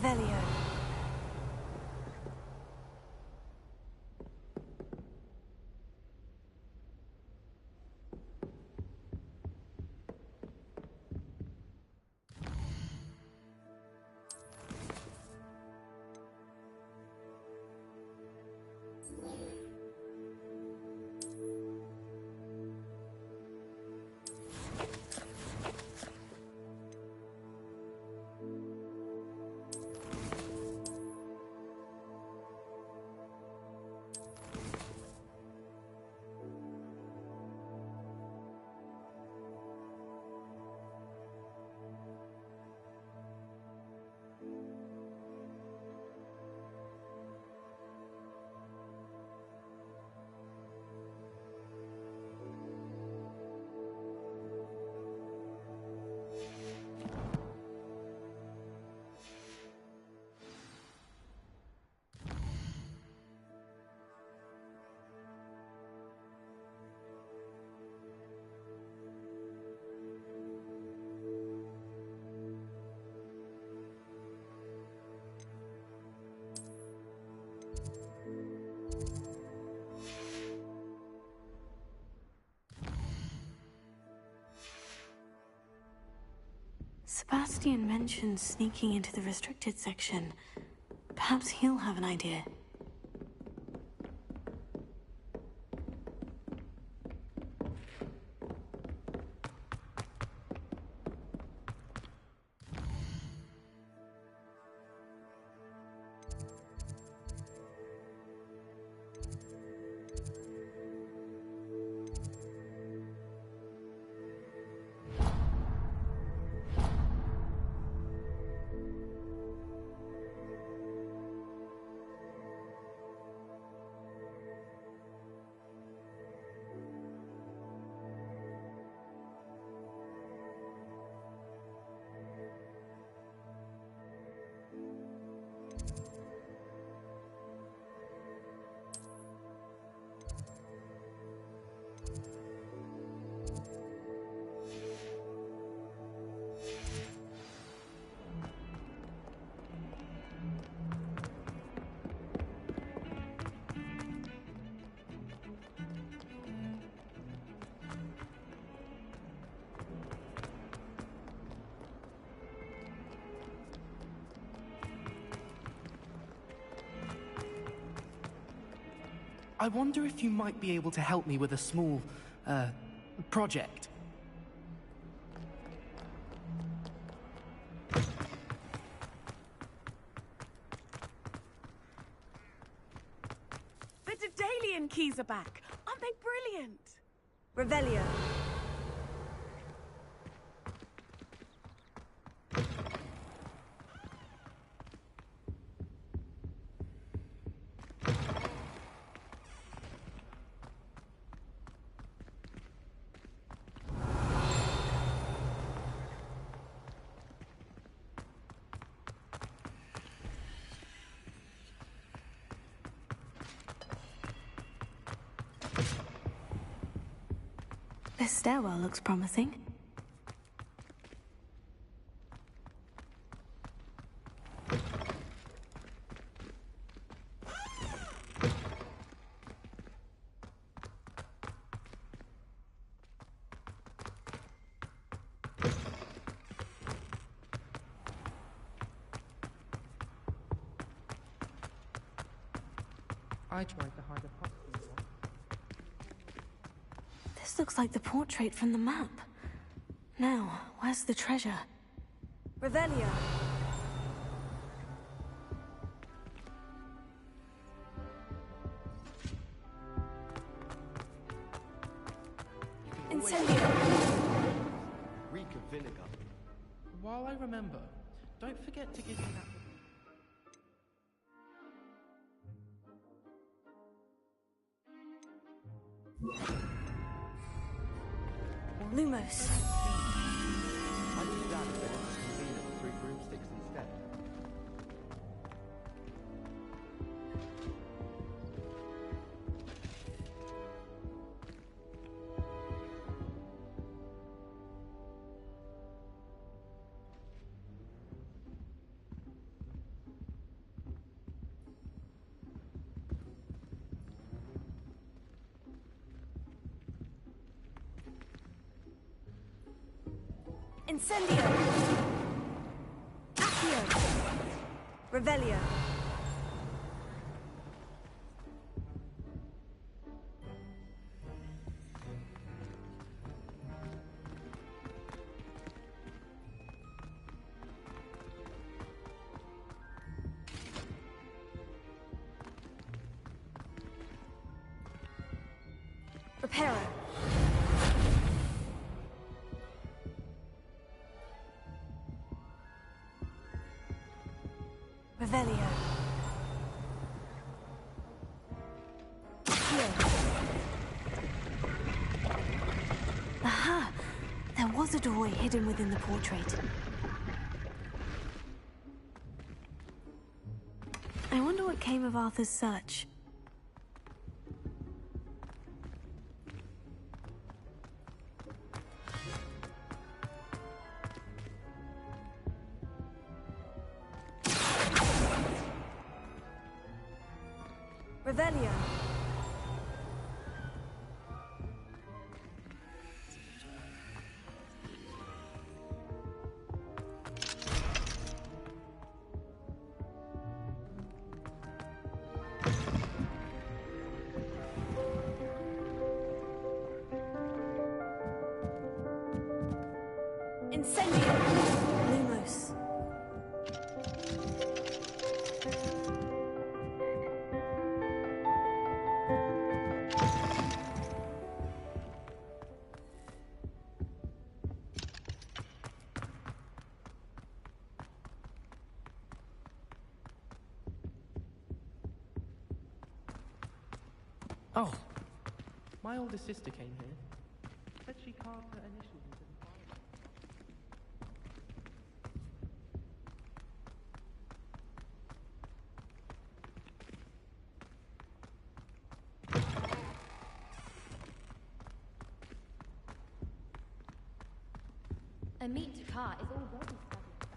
Revelio. Sebastian mentioned sneaking into the restricted section. Perhaps he'll have an idea. I wonder if you might be able to help me with a small, project. The Daedalian keys are back. Aren't they brilliant? Revelio. This stairwell looks promising. I tried to hide a puzzle. This looks like the portrait from the map. Now, where's the treasure? Revelio. Incendio. Reek of vinegar. While I remember, don't forget to give me that. Lumos. I knew that if it was convenient to 3 broomsticks instead. Incendio! Accio! Revelio! Reparo! Revelio. Aha! There was a doorway hidden within the portrait. I wonder what came of Arthur's search. Revelio. Incendio. Lumos. Oh, my older sister came here. Said she carved her initials into the fire. A meet to car is already studied for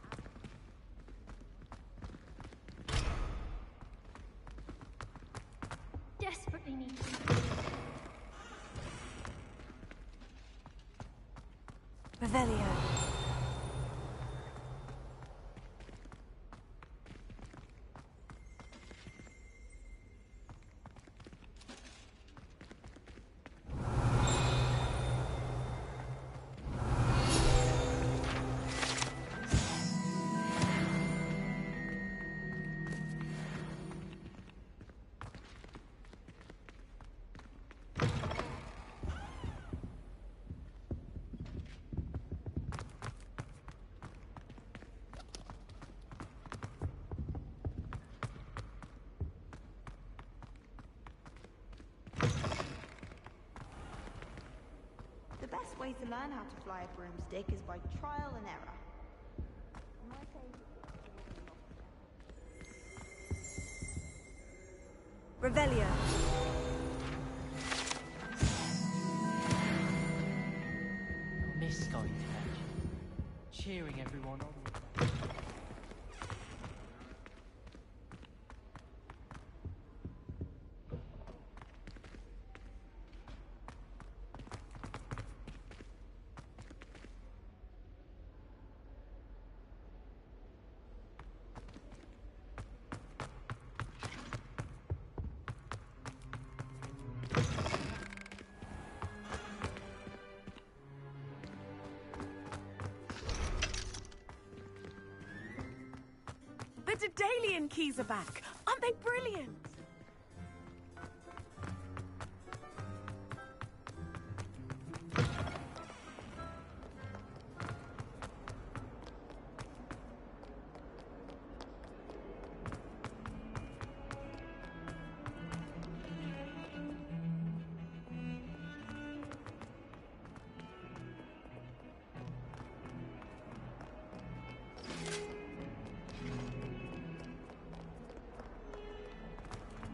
desperately need Revelio. The best way to learn how to fly a broomstick is by trial and error. Revelio. Miss going to catch. Cheering everyone on. The Daedalian keys are back. Aren't they brilliant?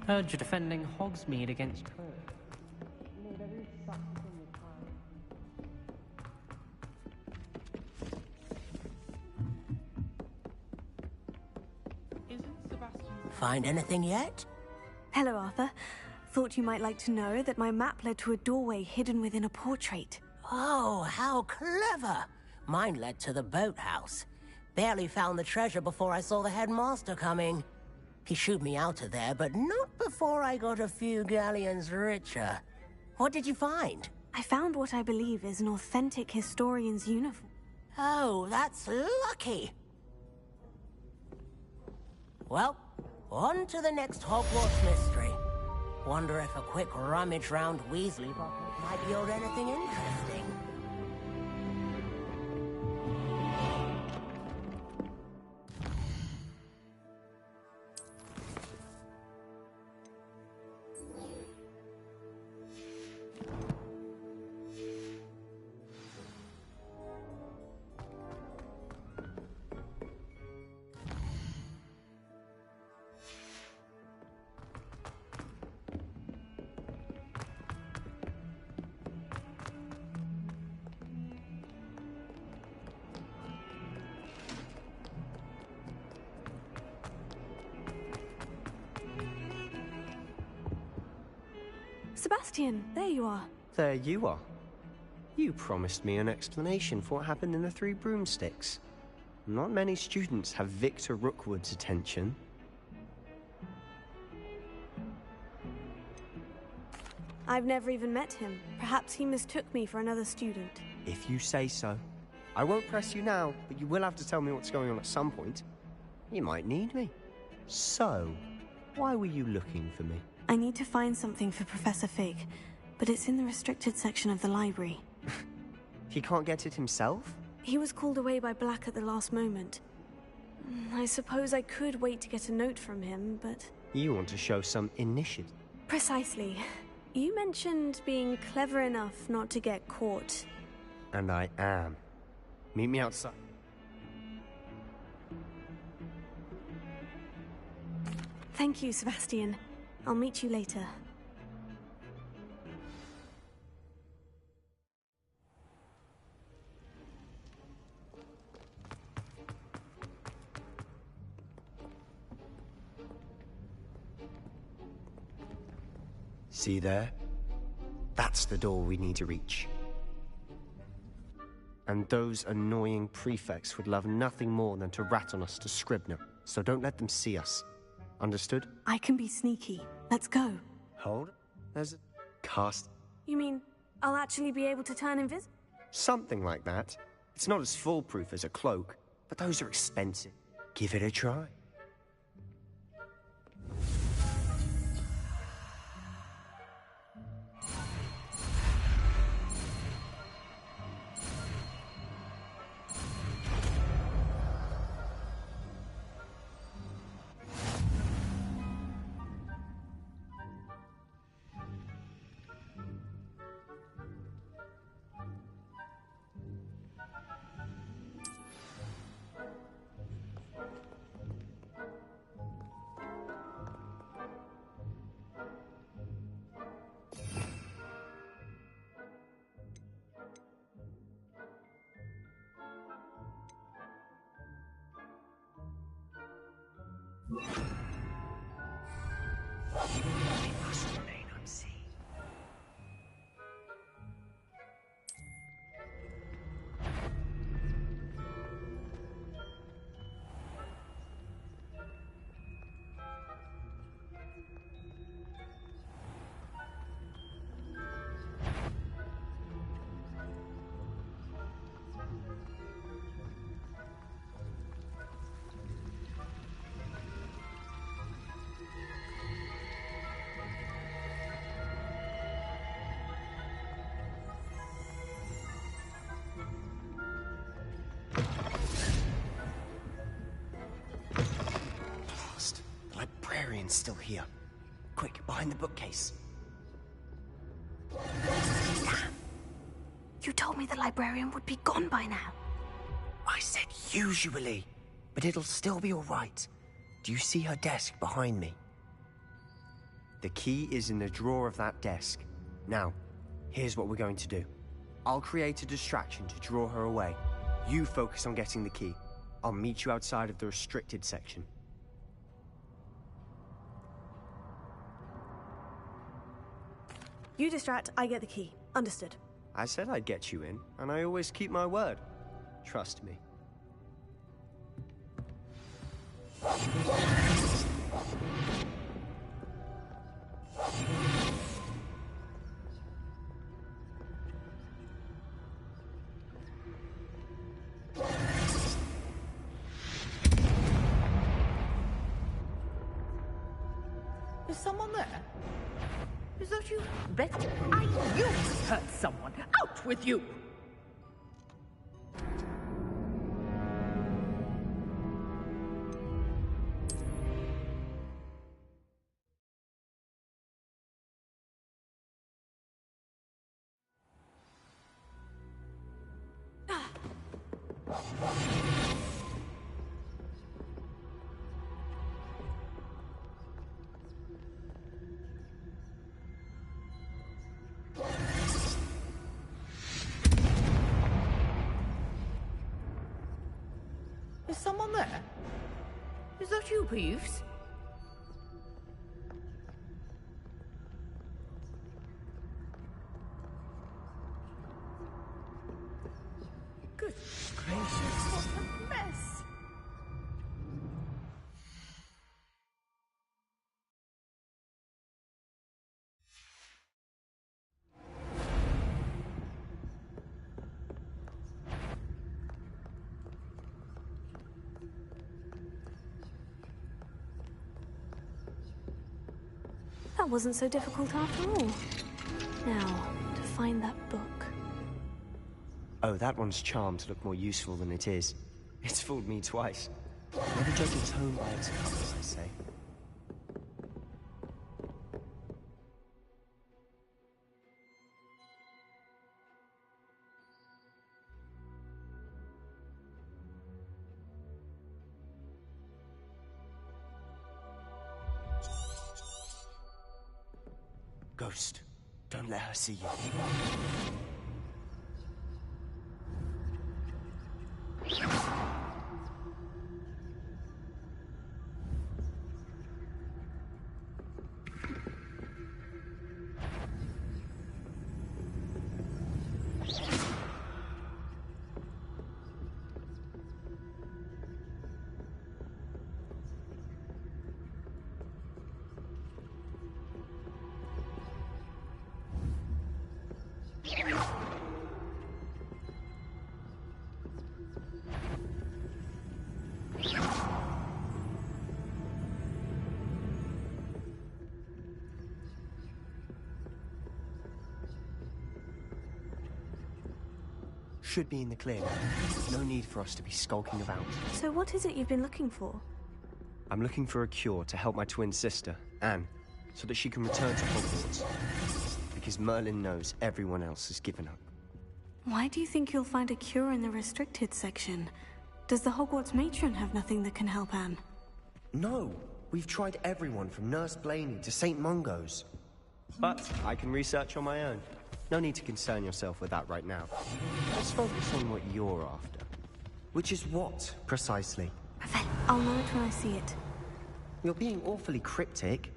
Heard you're defending Hogsmeade against Troll. Isn't Sebastian... Find anything yet? Hello, Arthur. Thought you might like to know that my map led to a doorway hidden within a portrait. Oh, how clever! Mine led to the boathouse. Barely found the treasure before I saw the headmaster coming. He shooed me out of there, but not before I got a few galleons richer. What did you find? I found what I believe is an authentic historian's uniform. Oh, that's lucky. Well, on to the next Hogwarts mystery. Wonder if a quick rummage round Weasley pocket might yield anything interesting. Sebastian, there you are. There you are. You promised me an explanation for what happened in the Three Broomsticks. Not many students have Victor Rookwood's attention. I've never even met him. Perhaps he mistook me for another student. If you say so. I won't press you now, but you will have to tell me what's going on at some point. You might need me. So, why were you looking for me? I need to find something for Professor Fig, but it's in the restricted section of the library. He can't get it himself? He was called away by Black at the last moment. I suppose I could wait to get a note from him, but... You want to show some initiative. Precisely. You mentioned being clever enough not to get caught. And I am. Meet me outside. Thank you, Sebastian. I'll meet you later. See there? That's the door we need to reach. And those annoying prefects would love nothing more than to rat on us to Scribner, so don't let them see us. Understood? I can be sneaky. Let's go. Hold. There's a cast. You mean I'll actually be able to turn invisible? Something like that. It's not as foolproof as a cloak, but those are expensive. Give it a try. Librarian's still here. Quick, behind the bookcase. Damn. You told me the librarian would be gone by now. I said usually, but it'll still be all right. Do you see her desk behind me? The key is in the drawer of that desk. Now, here's what we're going to do. I'll create a distraction to draw her away. You focus on getting the key. I'll meet you outside of the restricted section. You distract, I get the key. Understood. I said I'd get you in, and I always keep my word. Trust me. Is someone there? Is that you? Betty, I knew I heard someone. Out with you! Is someone there? Is that you, Peeves? Good gracious, what a mess! That wasn't so difficult after all. Now, to find that book. Oh, that one's charmed to look more useful than it is. It's fooled me twice. Never judge a tome by its cover, I say. Ghost, don't let her see you. Should be in the clear now. No need for us to be skulking about. So what is it you've been looking for? I'm looking for a cure to help my twin sister, Anne, so that she can return to Hogwarts. Because Merlin knows everyone else has given up. Why do you think you'll find a cure in the restricted section? Does the Hogwarts matron have nothing that can help Anne? No! We've tried everyone from Nurse Blaney to St. Mungo's. But I can research on my own. No need to concern yourself with that right now. Let's focus on what you're after. Which is what, precisely? I'll know it when I see it. You're being awfully cryptic.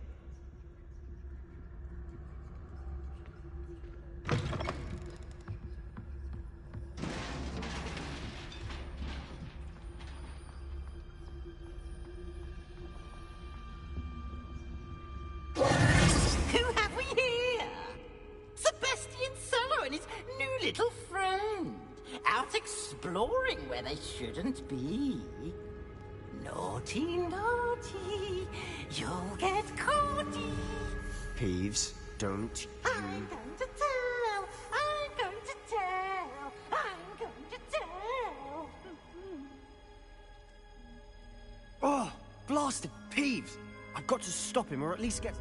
Who have we here? Sebastian Cello and his new little friend. Out exploring where they shouldn't be. Naughty, naughty. You'll get caughty. Peeves, don't I'm going to tell. I'm going to tell. I'm going to tell. Oh, blasted Peeves! I've got to stop him or at least get...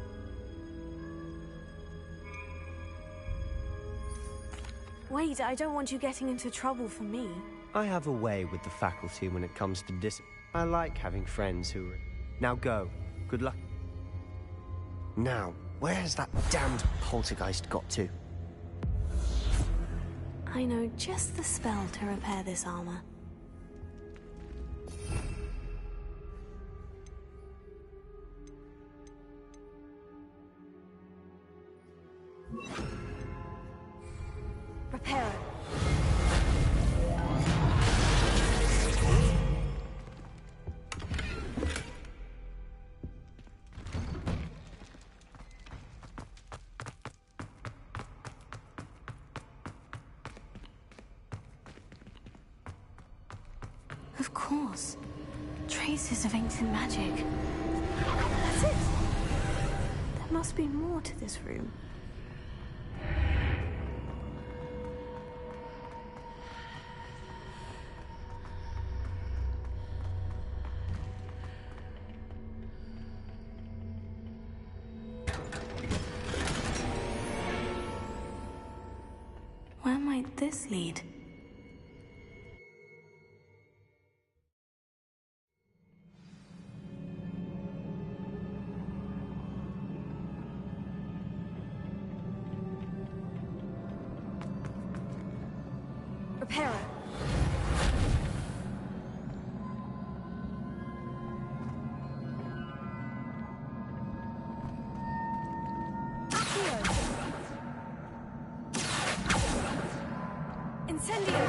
Wait, I don't want you getting into trouble for me. I have a way with the faculty when it comes to I like having friends who... Now go. Good luck. Now, where has that damned poltergeist got to? I know just the spell to repair this armor. Repair it. Of course. Traces of ancient magic. That's it! There must be more to this room. Where might this lead? Reparo. Accio. Incendio.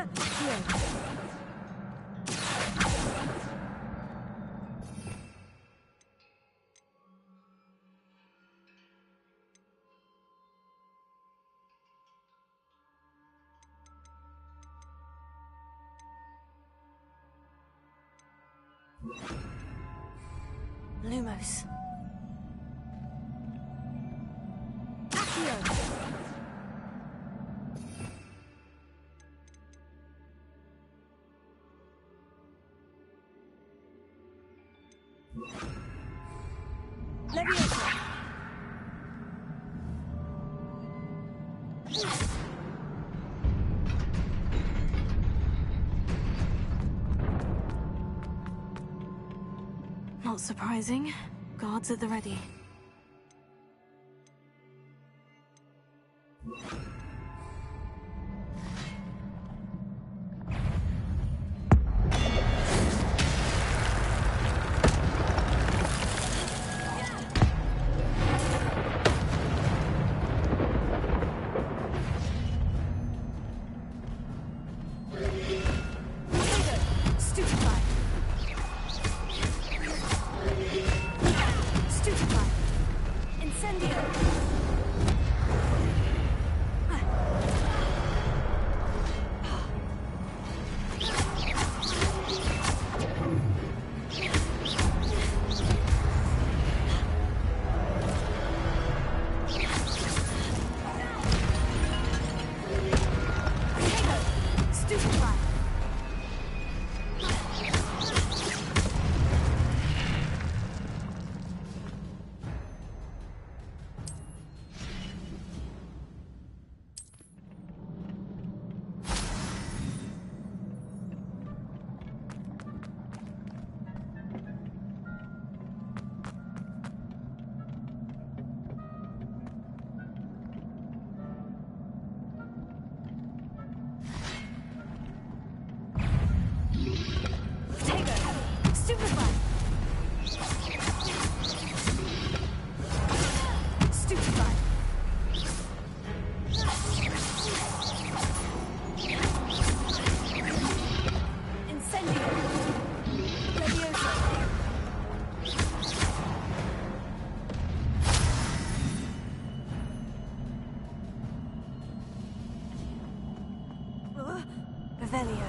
Accio. Lumos. Accio. Leviosa. Not surprising. Guards at the ready. Stupefy. Stupefy. Incendio. Stupefy. Stupefy. Stupefy. Incendio. Leviosa. Revelio.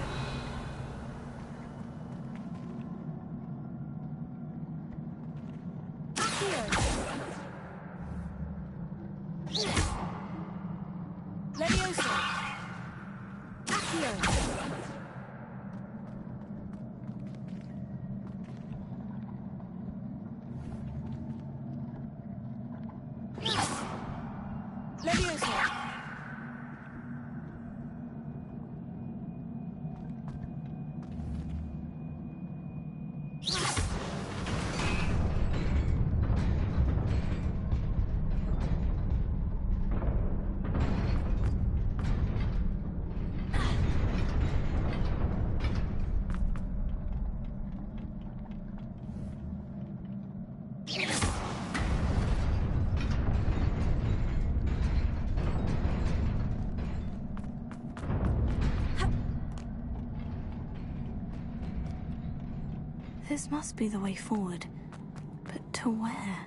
Leviosa. Accio. Leviosa. This must be the way forward. But to where?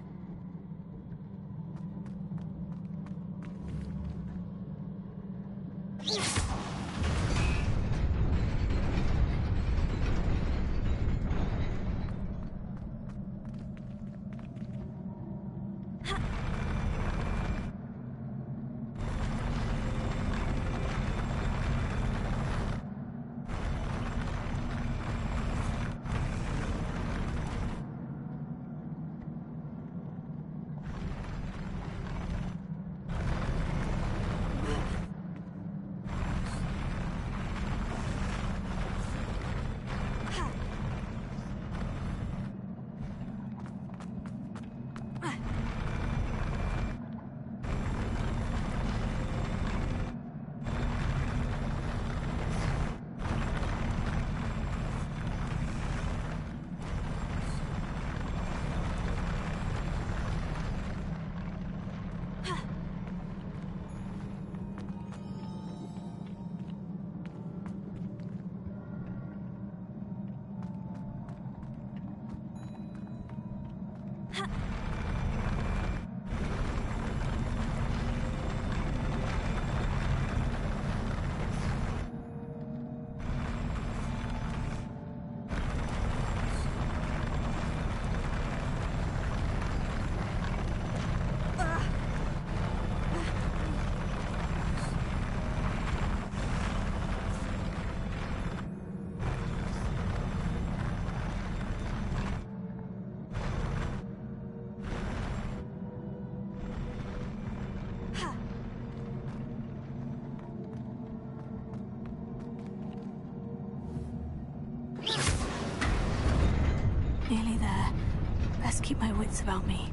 Nearly there. Best keep my wits about me.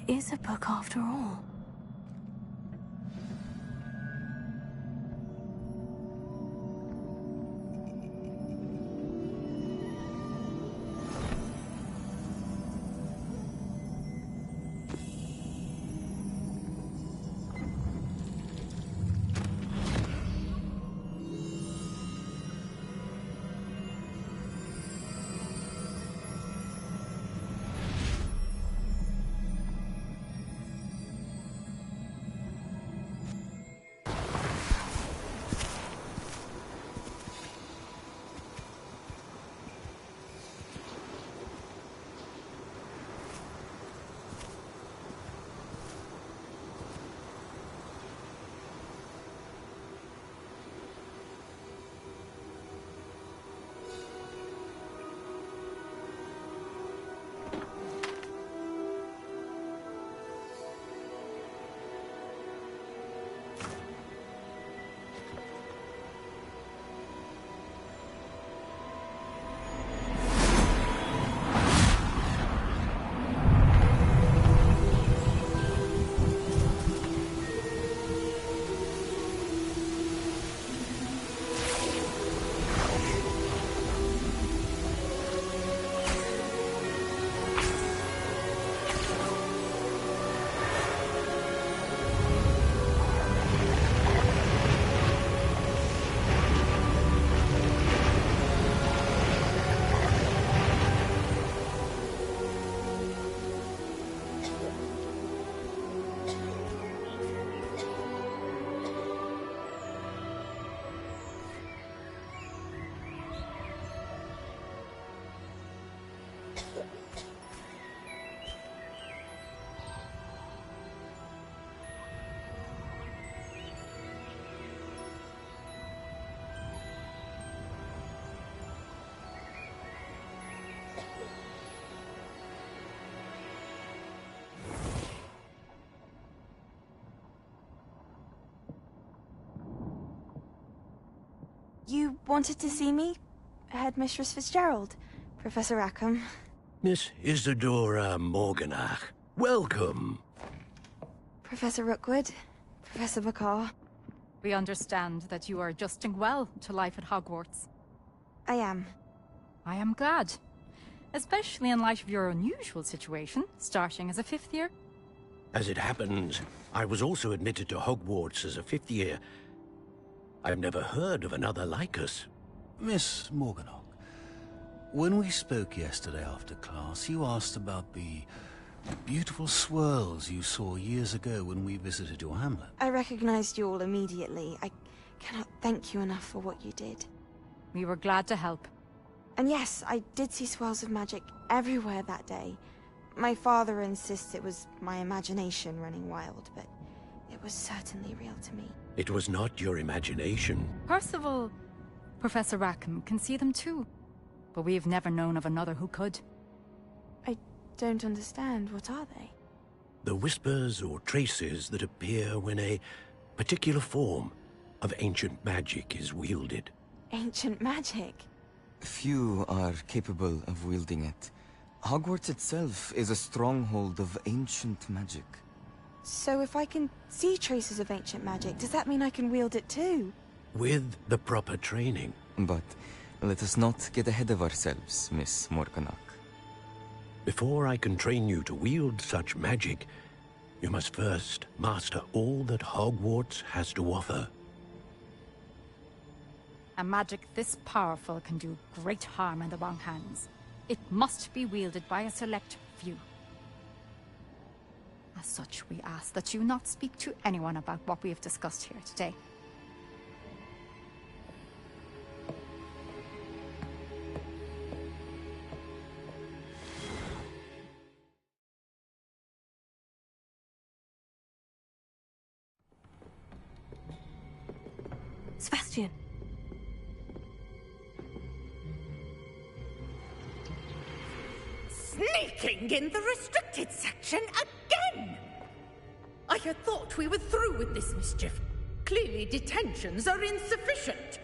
Is a book after all. You wanted to see me? Headmistress Fitzgerald, Professor Rackham. Miss Isadora Morganach, welcome. Professor Rookwood, Professor Bakar. We understand that you are adjusting well to life at Hogwarts. I am. I am glad. Especially in light of your unusual situation, starting as a 5th year. As it happens, I was also admitted to Hogwarts as a 5th year. I've never heard of another like us. Miss Morganach, when we spoke yesterday after class, you asked about the beautiful swirls you saw years ago when we visited your hamlet. I recognized you all immediately. I cannot thank you enough for what you did. We were glad to help. And yes, I did see swirls of magic everywhere that day. My father insists it was my imagination running wild, but it was certainly real to me. It was not your imagination. Percival, Professor Rackham can see them too. But we have never known of another who could. I don't understand. What are they? The whispers or traces that appear when a particular form of ancient magic is wielded. Ancient magic? Few are capable of wielding it. Hogwarts itself is a stronghold of ancient magic. So if I can see traces of ancient magic, does that mean I can wield it too? With the proper training. But let us not get ahead of ourselves, Miss Morganach. Before I can train you to wield such magic, you must first master all that Hogwarts has to offer. A magic this powerful can do great harm in the wrong hands. It must be wielded by a select few. As such, we ask that you not speak to anyone about what we have discussed here today. Sebastian. Sneaking in the restricted section again! I had thought we were through with this mischief. Clearly detentions are insufficient.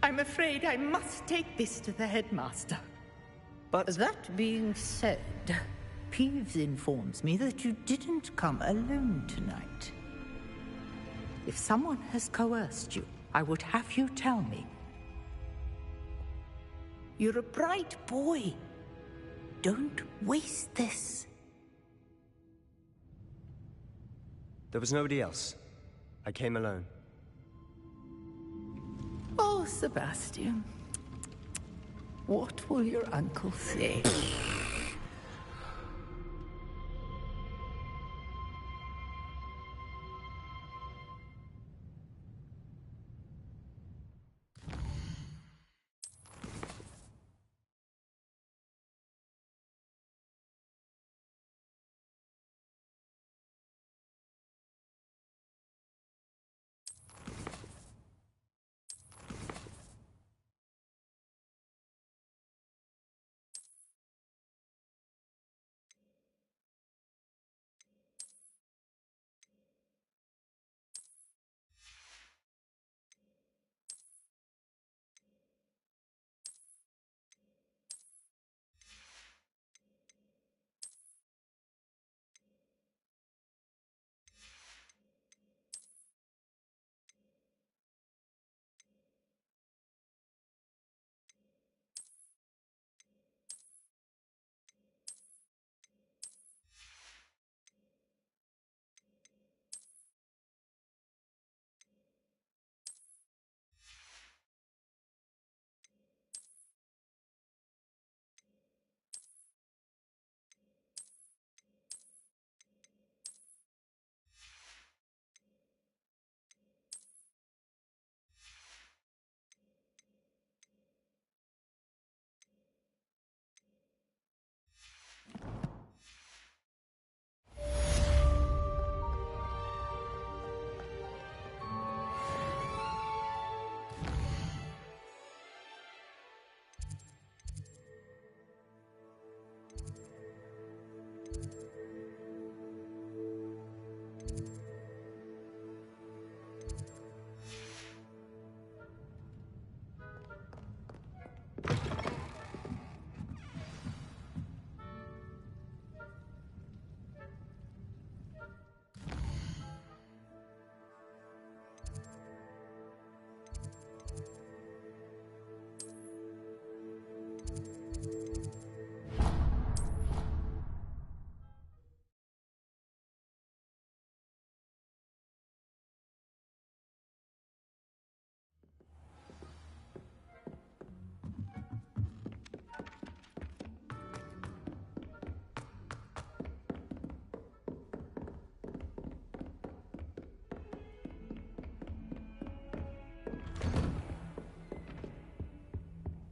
I'm afraid I must take this to the headmaster. But that being said, Peeves informs me that you didn't come alone tonight. If someone has coerced you, I would have you tell me. You're a bright boy. Don't waste this. There was nobody else. I came alone. Oh, Sebastian. What will your uncle say?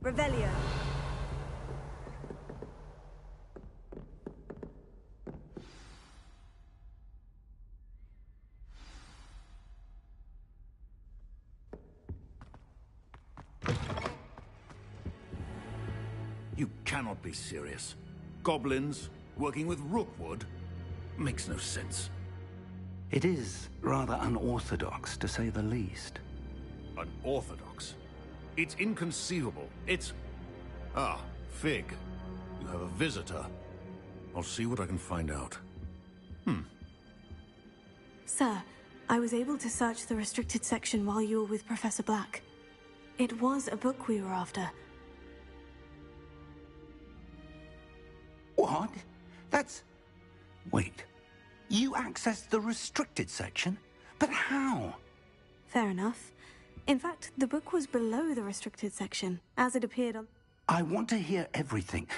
Revelio. You cannot be serious. Goblins working with Rookwood? Makes no sense. It is rather unorthodox, to say the least. Unorthodox? It's inconceivable. It's... Ah, Fig. You have a visitor. I'll see what I can find out. Sir, I was able to search the restricted section while you were with Professor Black. It was a book we were after. What? That's... Wait. You accessed the restricted section? But how? Fair enough. In fact, the book was below the restricted section, as it appeared on... I want to hear everything.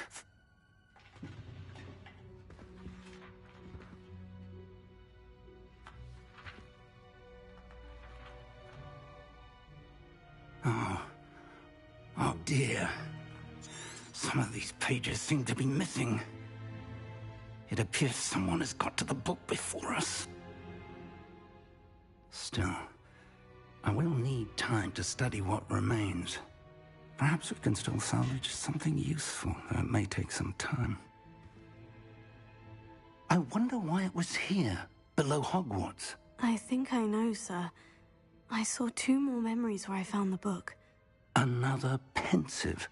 Oh dear. Some of these pages seem to be missing. It appears someone has got to the book before us. Still, I will need time to study what remains. Perhaps we can still salvage something useful, though it may take some time. I wonder why it was here, below Hogwarts. I think I know, sir. I saw 2 more memories where I found the book. Another pensive.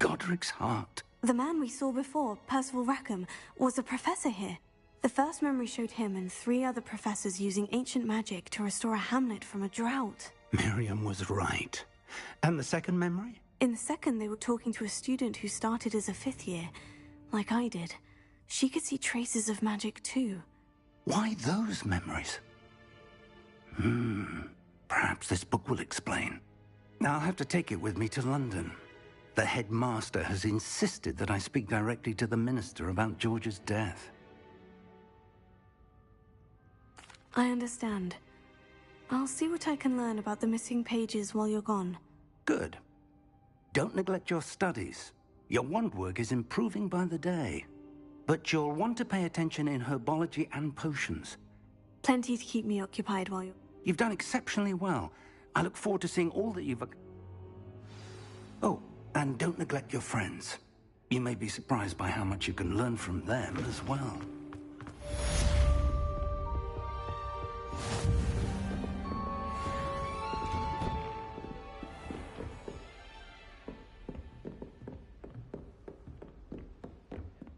Godric's heart. The man we saw before, Percival Rackham, was a professor here. The first memory showed him and 3 other professors using ancient magic to restore a hamlet from a drought. Miriam was right. And the second memory? In the second, they were talking to a student who started as a 5th year, like I did. She could see traces of magic too. Why those memories? Perhaps this book will explain. I'll have to take it with me to London. The headmaster has insisted that I speak directly to the minister about George's death. I understand. I'll see what I can learn about the missing pages while you're gone. Good. Don't neglect your studies. Your wand work is improving by the day. But you'll want to pay attention in herbology and potions. Plenty to keep me occupied while you're... You've done exceptionally well. I look forward to seeing all that you've... Oh, and don't neglect your friends. You may be surprised by how much you can learn from them as well.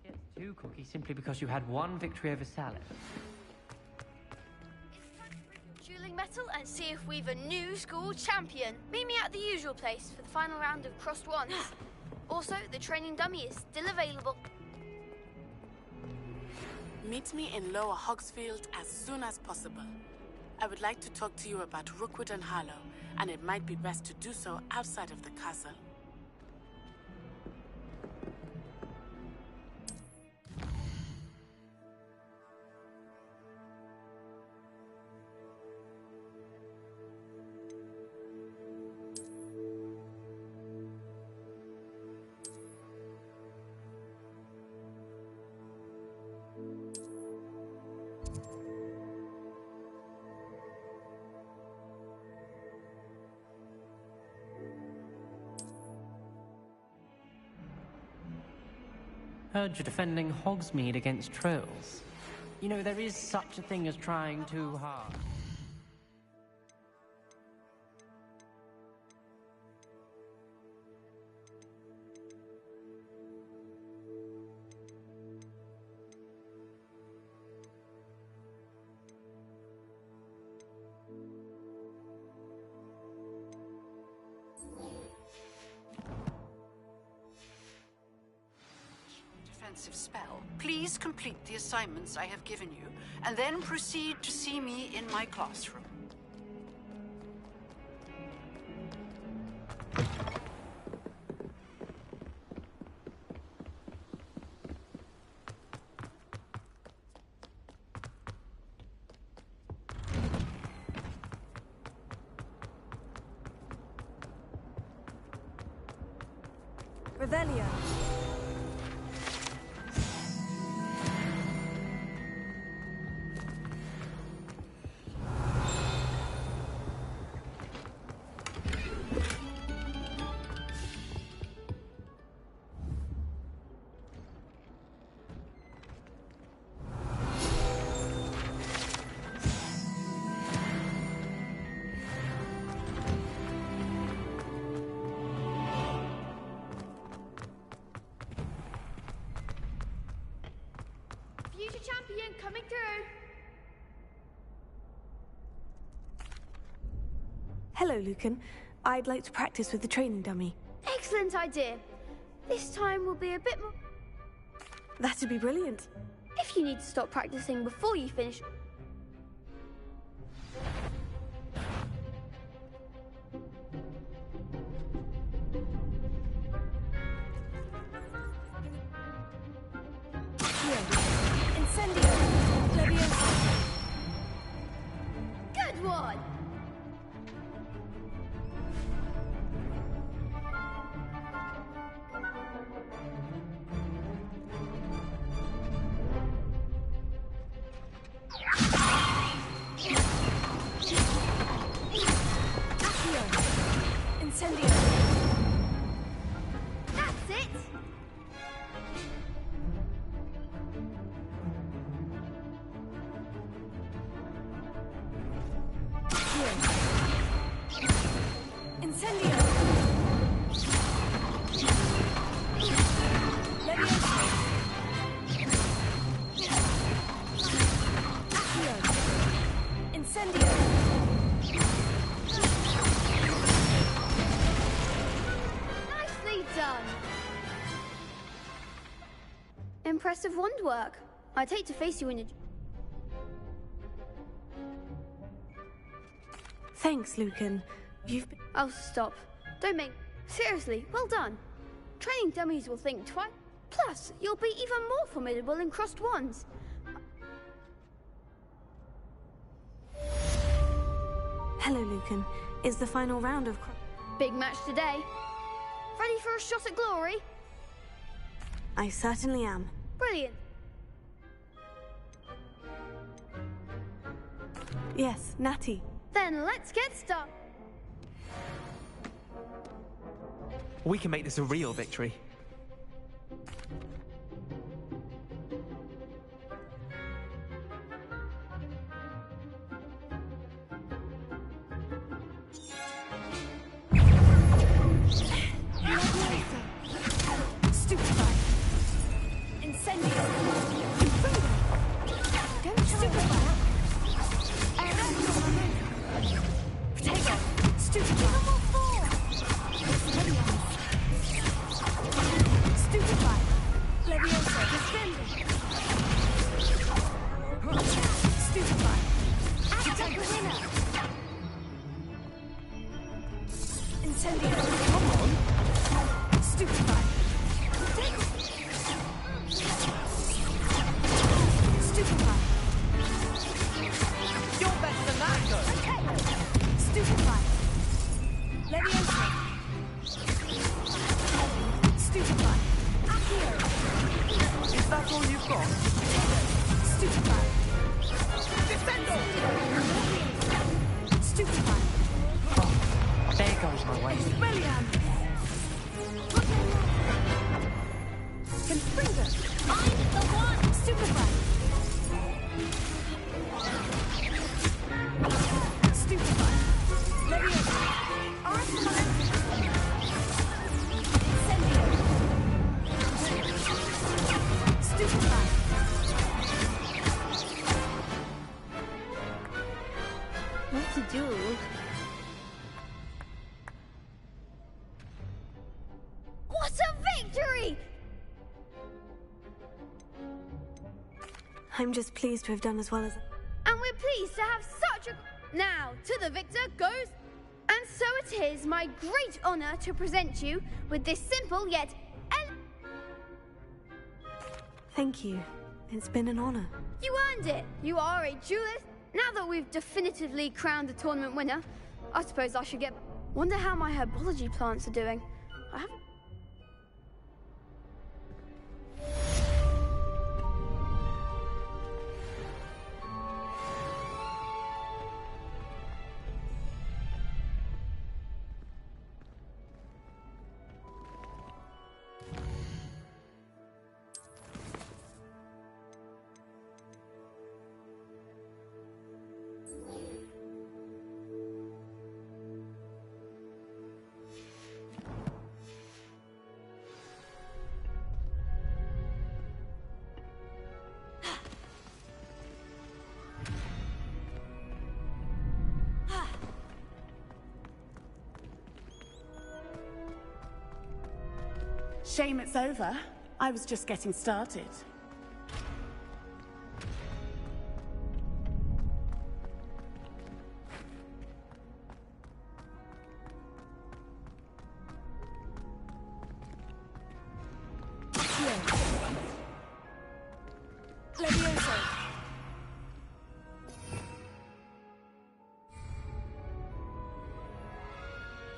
It's 2 cookies simply because you had 1 victory over Salad. Dueling metal and see if we've a new school champion. Meet me at the usual place for the final round of crossed wands. Also, the training dummy is still available. Meet me in Lower Hogsfield as soon as possible. I would like to talk to you about Rookwood and Harlow, and it might be best to do so outside of the castle. Heard you're defending Hogsmeade against trolls. You know, there is such a thing as trying too hard. Spell. Please complete the assignments I have given you, and then proceed to see me in my classroom. Revelio. Future champion coming through. Hello, Lucan. I'd like to practice with the training dummy. Excellent idea. This time will be a bit more... That'd be brilliant. If you need to stop practicing before you finish... Incendio. Leviosa. Good one! Incendio. That's it! Incendio. Leviosa. Accio. Incendio. Nicely done! Impressive wand work. I'd hate to face you in a... Thanks, Lucan. You've been... Oh, stop. Don't make... Seriously, well done. Training dummies will think twice. Plus, you'll be even more formidable in crossed wands. Hello, Lucan. Is the final round of... Big match today. Ready for a shot at glory? I certainly am. Brilliant. Yes, Natty. Then let's get started. We can make this a real victory. Stupefy. Incendio. Don't stupefy. Potato. Stupefy. Stupefy. Leviosa. Defending. Stupefy. Attack the winner. Incendio. Come on. Stupefy. Stupefy. You're better than that, though. Stupefy. Leviosa. Stupefy. Accio. Is that all you've got? Stupefy. Defendo! Stupefy. There goes my way. Brilliant. Confringo. I'm the one! Stupefy. Stupefy. Leviosa. Incendio. Stupefy. What to do? What a victory! I'm just pleased to have done as well as... And we're pleased to have such a... Now, to the victor goes... And so it is my great honor to present you with this simple yet... Thank you. It's been an honor. You earned it! You are a duelist. Now that we've definitively crowned the tournament winner, I suppose I should get... Wonder how my herbology plants are doing. I haven't... Shame it's over. I was just getting started.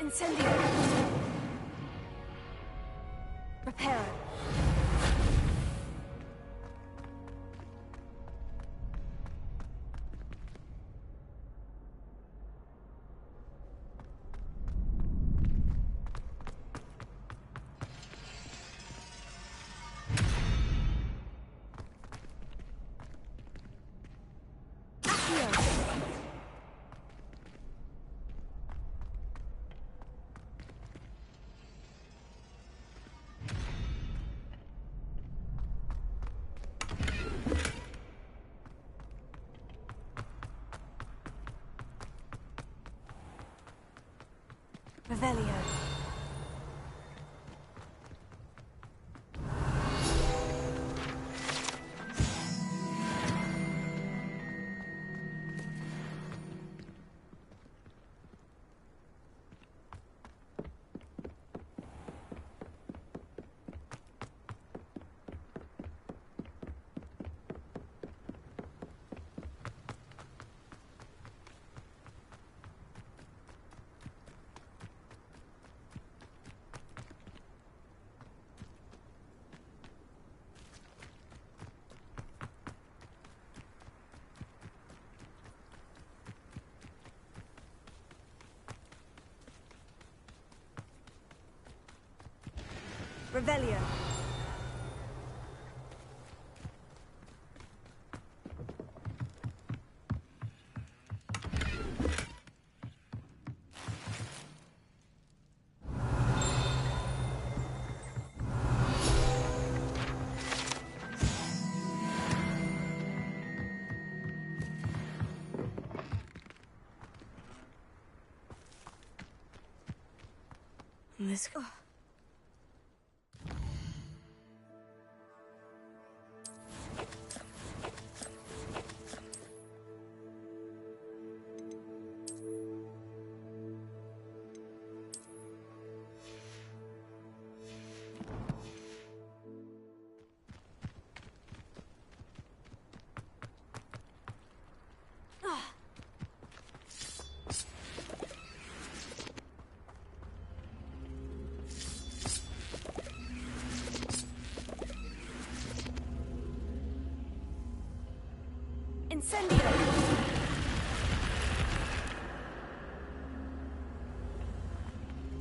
Incendio. Reparo. Revelio. Revelio. Let's go. Incendio!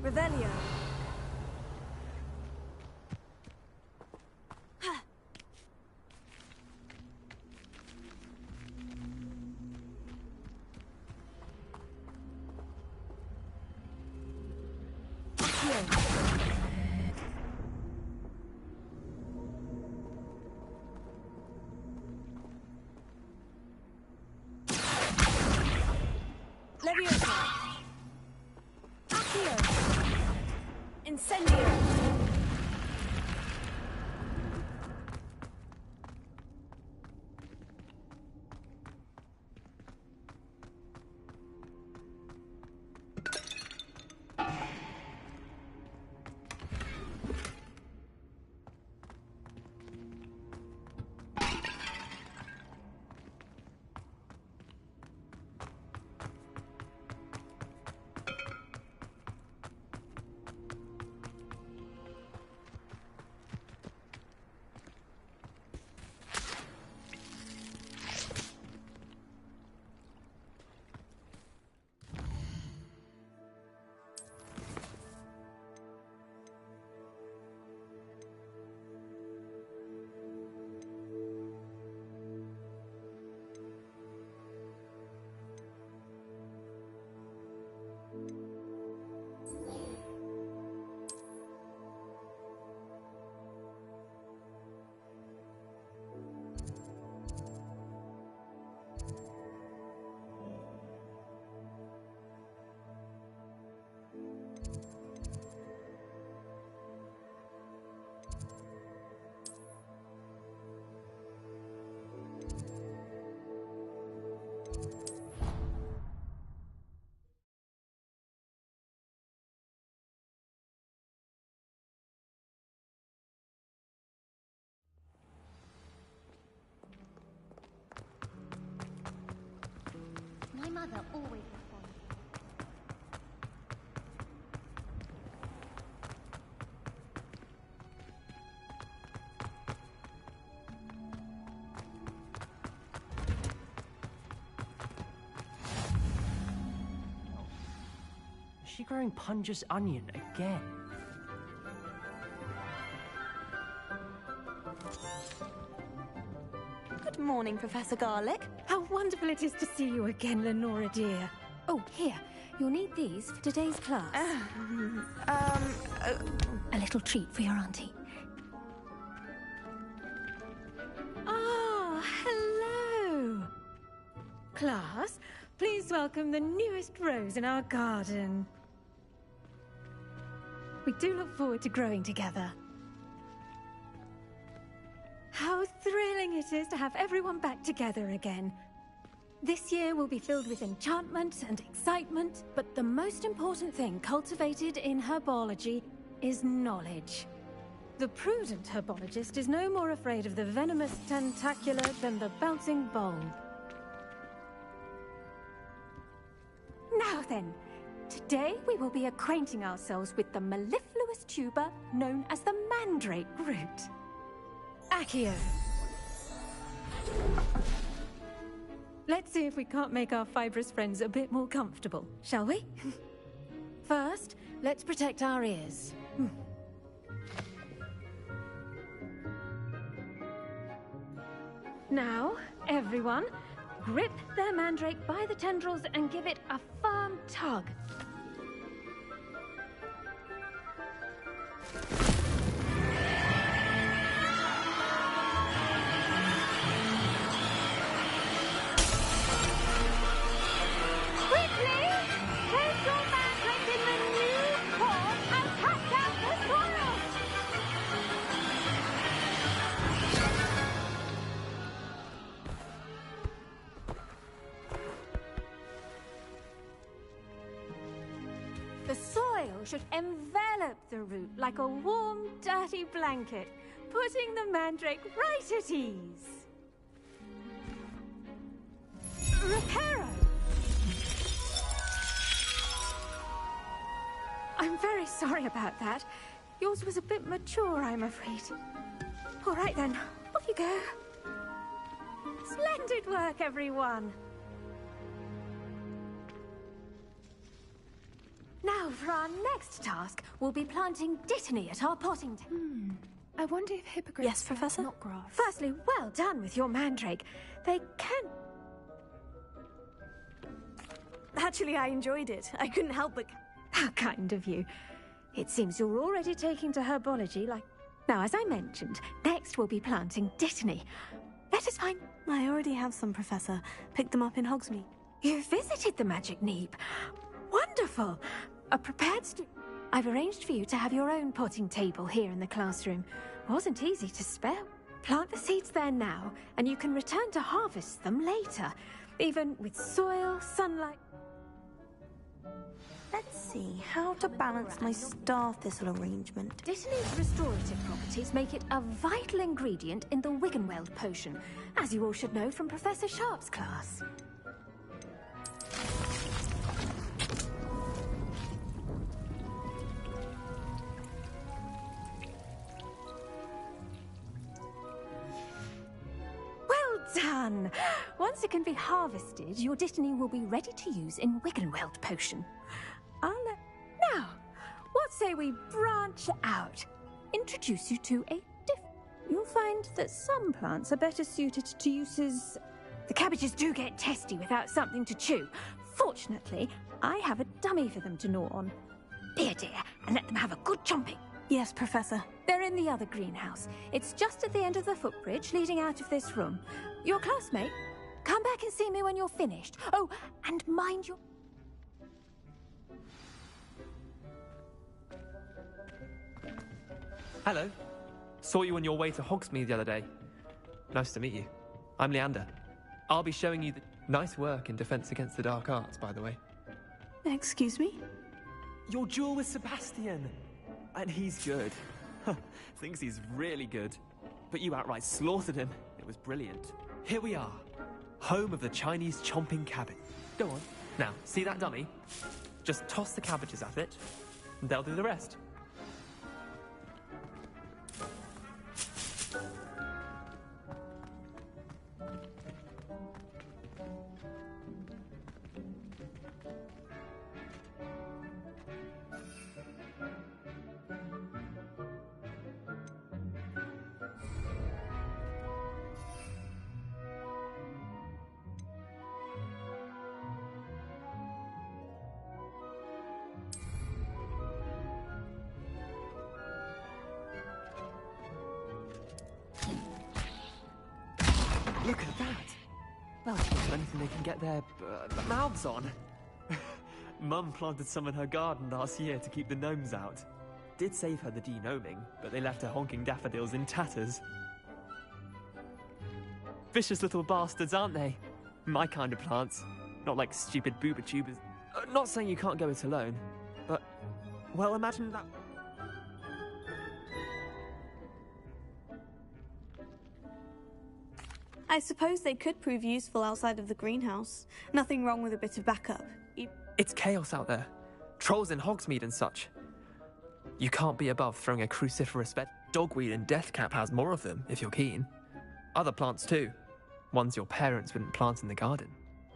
Revelio. Leviosa. Accio. Incendio. They'll always respond. Is she growing Punja's onion again? Good morning, Professor Garlick. How wonderful it is to see you again, Lenora dear. Oh, here. You'll need these for today's class. A little treat for your auntie. Ah, hello. Class, please welcome the newest rose in our garden. We do look forward to growing together. How thrilling it is to have everyone back together again. This year will be filled with enchantment and excitement, but the most important thing cultivated in herbology is knowledge. The prudent herbologist is no more afraid of the venomous tentacula than the bouncing bulb. Now then, today we will be acquainting ourselves with the mellifluous tuber known as the mandrake root. Accio. Let's see if we can't make our fibrous friends a bit more comfortable, shall we? First, let's protect our ears. Now, everyone, grip their mandrake by the tendrils and give it a firm tug. The soil should envelop the root like a warm, dirty blanket, putting the mandrake right at ease. Reparo! I'm very sorry about that. Yours was a bit mature, I'm afraid. All right then, off you go. Splendid work, everyone. Now, for our next task, we'll be planting dittany at our potting table. I wonder if hippogriffs... Yes, Professor? Not grass. Firstly, well done with your mandrake. They can... Actually, I enjoyed it. I couldn't help but... How kind of you. It seems you're already taking to herbology like... Now, as I mentioned, next we'll be planting dittany. Let us find... I already have some, Professor. Picked them up in Hogsmeade. You visited the Magic Neep. Wonderful. A prepared I've arranged for you to have your own potting table here in the classroom. Wasn't easy to spare. Plant the seeds there now, and you can return to harvest them later. Even with soil, sunlight... Let's see how to balance my star thistle arrangement. Dittany's restorative properties make it a vital ingredient in the Wiggenweld potion, as you all should know from Professor Sharp's class. Done! Once it can be harvested, your dittany will be ready to use in Wiggenweld potion. Now, what say we branch out? Introduce you to a You'll find that some plants are better suited to uses... The cabbages do get testy without something to chew. Fortunately, I have a dummy for them to gnaw on. Be a dear, and let them have a good chomping. Yes, Professor. They're in the other greenhouse. It's just at the end of the footbridge leading out of this room. Your classmate, come back and see me when you're finished. Oh, and mind your... Hello. Saw you on your way to Hogsmeade the other day. Nice to meet you. I'm Leander. I'll be showing you the... Nice work in Defense Against the Dark Arts, by the way. Excuse me? Your duel with Sebastian. And he's good. Thinks he's really good. But you outright slaughtered him. It was brilliant. Here we are. home of the Chinese chomping cabbage. Go on. Now, see that dummy? Just toss the cabbages at it, and they'll do the rest. Look at that! Well, it's anything they can get their mouths on. Mum planted some in her garden last year to keep the gnomes out. Did save her the de-gnoming, but they left her honking daffodils in tatters. Vicious little bastards, aren't they? My kind of plants. Not like stupid booba tubers. Not saying you can't go it alone, but... well, imagine that... I suppose they could prove useful outside of the greenhouse. Nothing wrong with a bit of backup. It's chaos out there. Trolls in Hogsmeade and such. You can't be above throwing a cruciferous bed. Dogweed and Deathcap has more of them, if you're keen. Other plants too. Ones your parents wouldn't plant in the garden.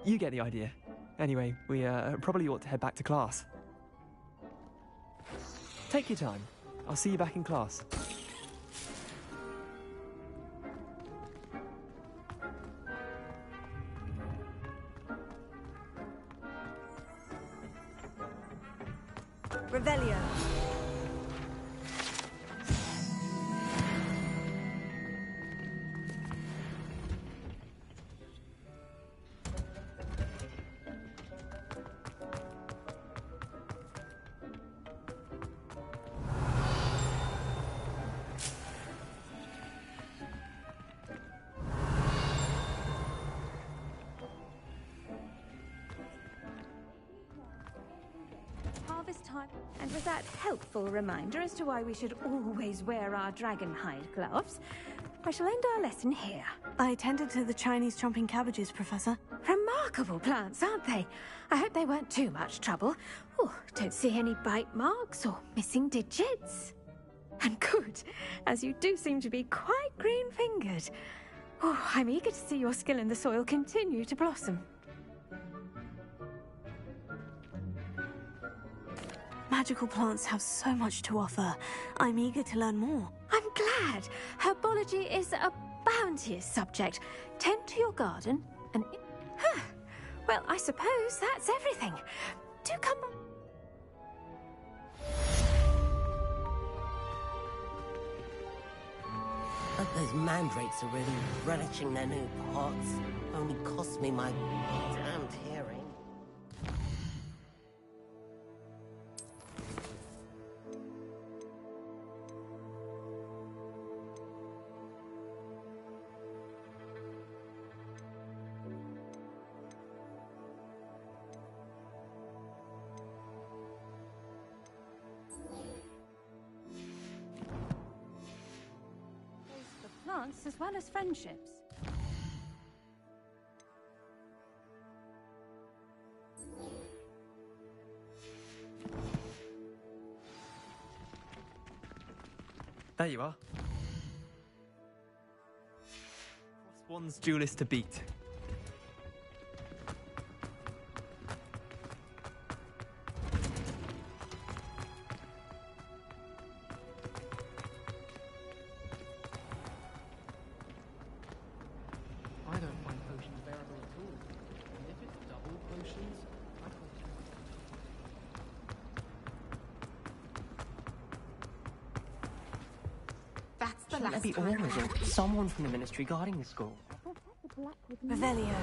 You get the idea. Anyway, we probably ought to head back to class. Take your time. I'll see you back in class. Revelio. Harvest time. And with that helpful reminder as to why we should always wear our dragonhide gloves, I shall end our lesson here. I tended to the Chinese chomping cabbages, Professor. Remarkable plants, aren't they? I hope they weren't too much trouble. Oh, don't see any bite marks or missing digits. And good, as you do seem to be quite green-fingered. Oh, I'm eager to see your skill in the soil continue to blossom. Magical plants have so much to offer. I'm eager to learn more. I'm glad. Herbology is a bounteous subject. Tend to your garden and... Well, I suppose that's everything. Do come... But those mandrakes are really relishing their new pots. Only cost me my damned hearing. Plants as well as friendships. There you are. One's duelist to beat. I don't find potions bearable at all. And if it's double potions, I can't... That's the Shouldn't last there be time orders or someone from the ministry guarding the school? Revelio.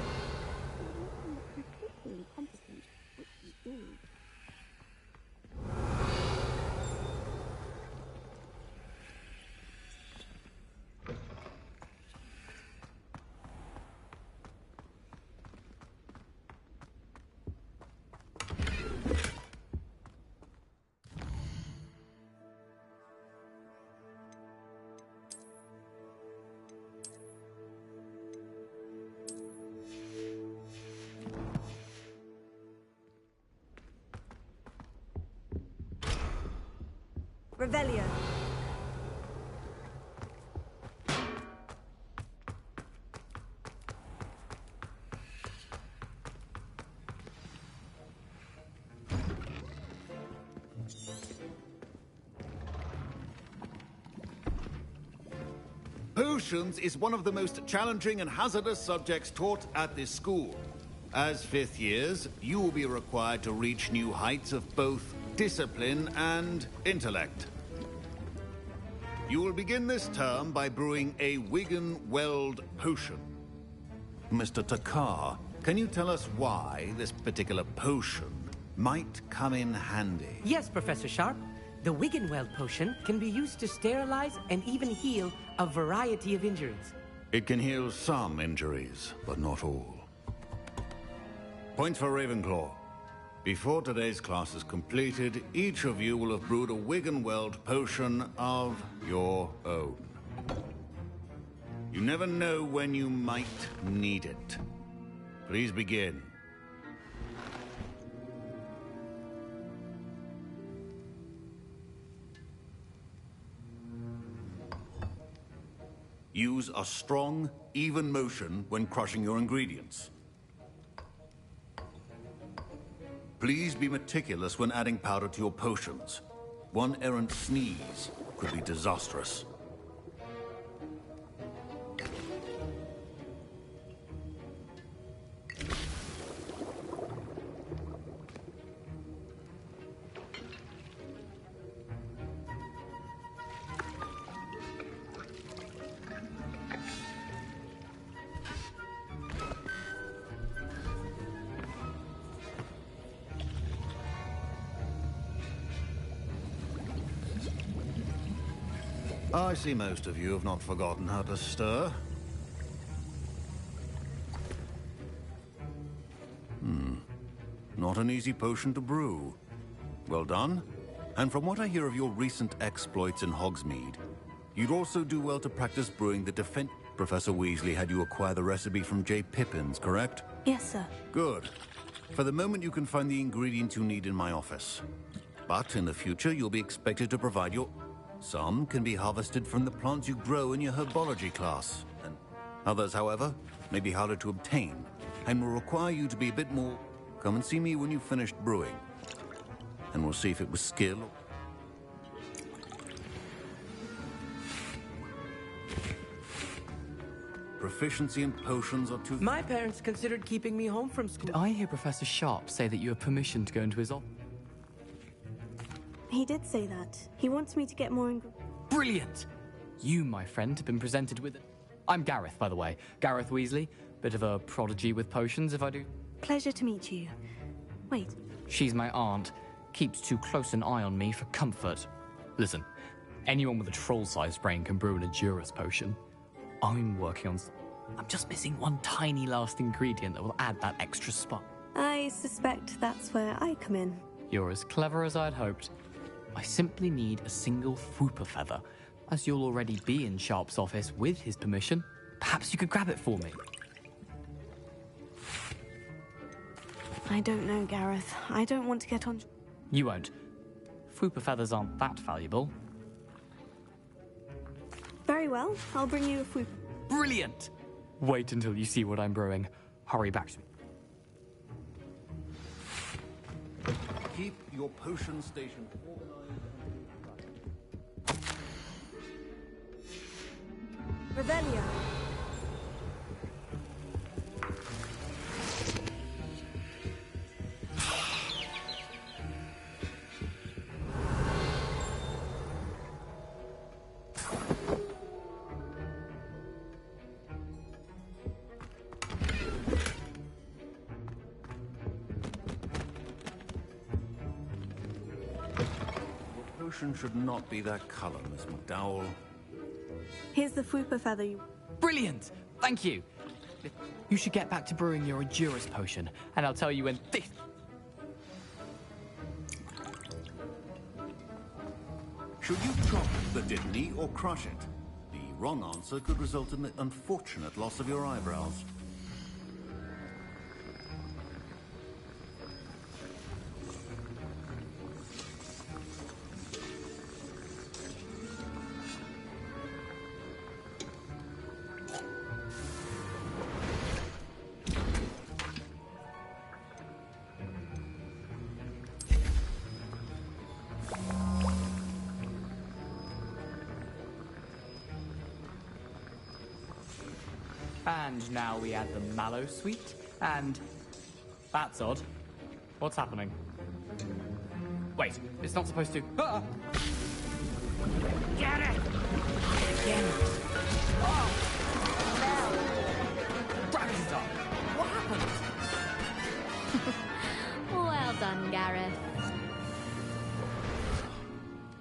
Revelio. Potions is one of the most challenging and hazardous subjects taught at this school. As fifth years, you will be required to reach new heights of both discipline and intellect. You will begin this term by brewing a Wiggenweld potion. Mr. Takar, can you tell us why this particular potion might come in handy? Yes, Professor Sharp. The Wiggenweld potion can be used to sterilize and even heal a variety of injuries. It can heal some injuries, but not all. Points for Ravenclaw. Before today's class is completed, each of you will have brewed a Wiggenweld potion of your own. You never know when you might need it. Please begin. Use a strong, even motion when crushing your ingredients. Please be meticulous when adding powder to your potions. One errant sneeze could be disastrous. I see most of you have not forgotten how to stir. Not an easy potion to brew. Well done. And from what I hear of your recent exploits in Hogsmeade, you'd also do well to practice brewing the defense. Professor Weasley had you acquire the recipe from J. Pippin's, correct? Yes, sir. Good. For the moment, you can find the ingredients you need in my office. But in the future, you'll be expected to provide your... Some can be harvested from the plants you grow in your herbology class. And others, however, may be harder to obtain and will require you to be a bit more... Come and see me when you've finished brewing. And we'll see if it was skill or... Proficiency in potions are too... My parents considered keeping me home from school. Did I hear Professor Sharp say that you have permission to go into his office? He did say that. He wants me to get more Brilliant! You, my friend, have been presented with... I'm Gareth, by the way. Gareth Weasley. Bit of a prodigy with potions, if I do... Pleasure to meet you. Wait. She's my aunt. Keeps too close an eye on me for comfort. Listen, anyone with a troll-sized brain can brew an Adurus potion. I'm working on... I'm just missing one tiny last ingredient that will add that extra spot. I suspect that's where I come in. You're as clever as I'd hoped. I simply need a single Fwooper feather. As you'll already be in Sharp's office with his permission, perhaps you could grab it for me. I don't know, Gareth. I don't want to get on... You won't. Fwooper feathers aren't that valuable. Very well. I'll bring you a Fwooper. Brilliant! Wait until you see what I'm brewing. Hurry back to me. Keep your potion station organized. Revelio. Potion should not be that color, Miss McDowell. Here's the Fwooper feather you... Brilliant! Thank you! You should get back to brewing your Adurus potion, and I'll tell you when this... Should you chop the Dittany or crush it? The wrong answer could result in the unfortunate loss of your eyebrows. And now we add the mallow sweet, and... That's odd. What's happening? Wait, it's not supposed to... Ah! Get it! Again. Oh! Dragon's up! What happened? Well done, Gareth.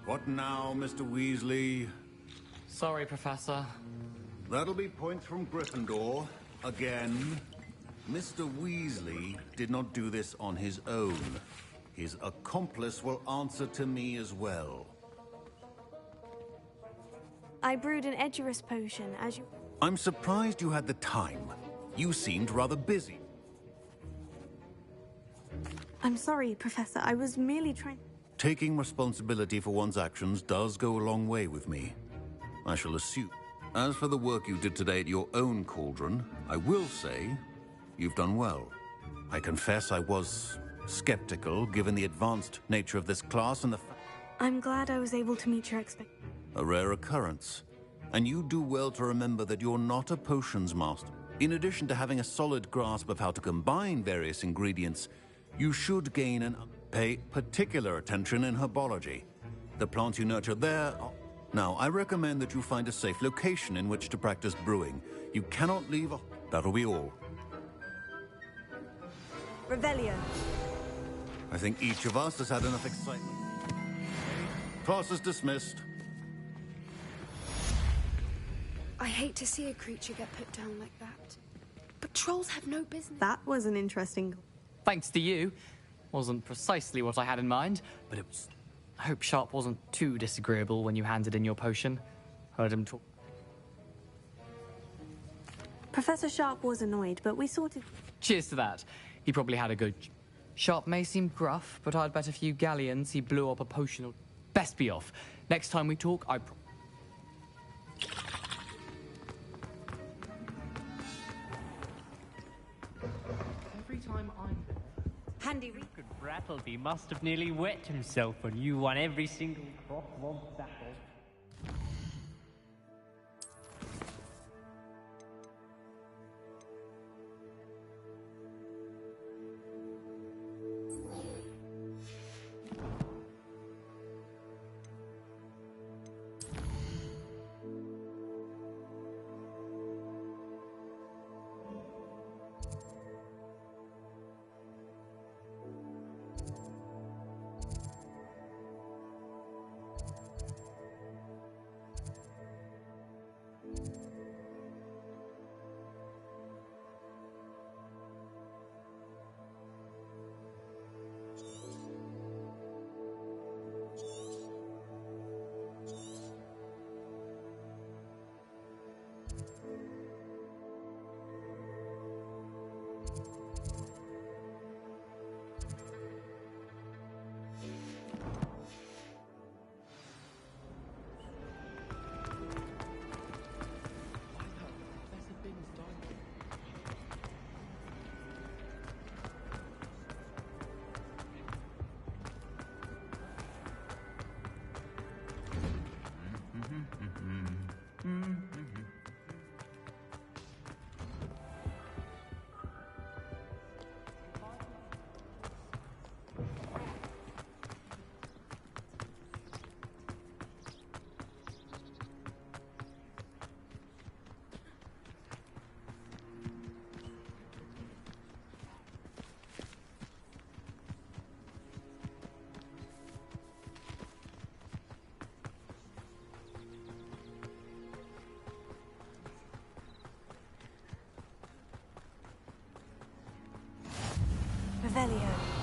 What now, Mr. Weasley? Sorry, Professor. That'll be points from Gryffindor. Again. Mr. Weasley did not do this on his own. His accomplice will answer to me as well. I brewed an Edurus potion, as you... I'm surprised you had the time. You seemed rather busy. I'm sorry, Professor. I was merely trying... Taking responsibility for one's actions does go a long way with me. I shall assume. As for the work you did today at your own cauldron, I will say you've done well. I confess I was skeptical, given the advanced nature of this class and the fact... I'm glad I was able to meet your expectations. A rare occurrence. And you do well to remember that you're not a potions master. In addition to having a solid grasp of how to combine various ingredients, you should gain and pay particular attention in herbology. The plants you nurture there are... Now, I recommend that you find a safe location in which to practice brewing. You cannot leave a... That'll be all. Revelio. I think each of us has had enough excitement. Class is dismissed. I hate to see a creature get put down like that. But trolls have no business. That was an interesting... Thanks to you. Wasn't precisely what I had in mind, but it was... I hope Sharp wasn't too disagreeable when you handed in your potion. Heard him talk... Professor Sharp was annoyed, but we sorted... Cheers to that. He probably had a good... Sharp may seem gruff, but I'd bet a few galleons he blew up a potion or... Best be off. Next time we talk, I... Every time I'm there... Handy... Good Brattleby must have nearly wet himself when you won every single crossword battle. Revelio.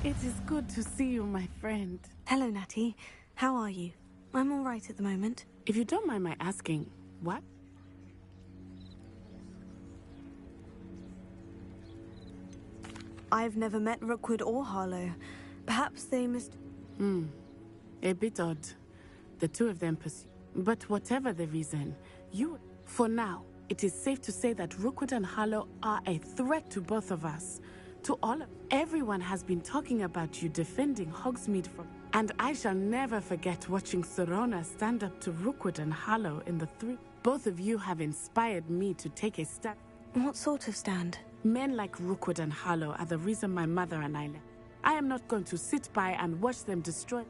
It is good to see you, my friend. Hello, Natty. How are you? I'm all right at the moment. If you don't mind my asking, what? I've never met Rookwood or Harlow. Perhaps they missed... A bit odd. The two of them pursue. But whatever the reason, for now, it is safe to say that Rookwood and Harlow are a threat to both of us. To all of... Everyone has been talking about you defending Hogsmeade from... And I shall never forget watching Serona stand up to Rookwood and Harlow in the three. Both of you have inspired me to take a stand. What sort of stand? Men like Rookwood and Harlow are the reason my mother and I left. I am not going to sit by and watch them destroy...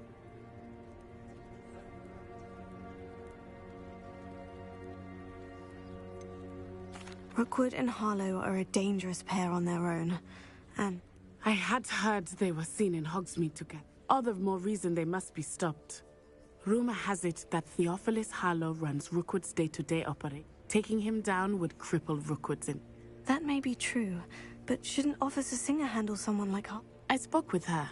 Rookwood and Harlow are a dangerous pair on their own, and... I had heard they were seen in Hogsmeade together. All the more reason they must be stopped. Rumor has it that Theophilus Harlow runs Rookwood's day-to-day operation. Taking him down would cripple Rookwood's in... That may be true, but shouldn't Officer Singer handle someone like her? I spoke with her.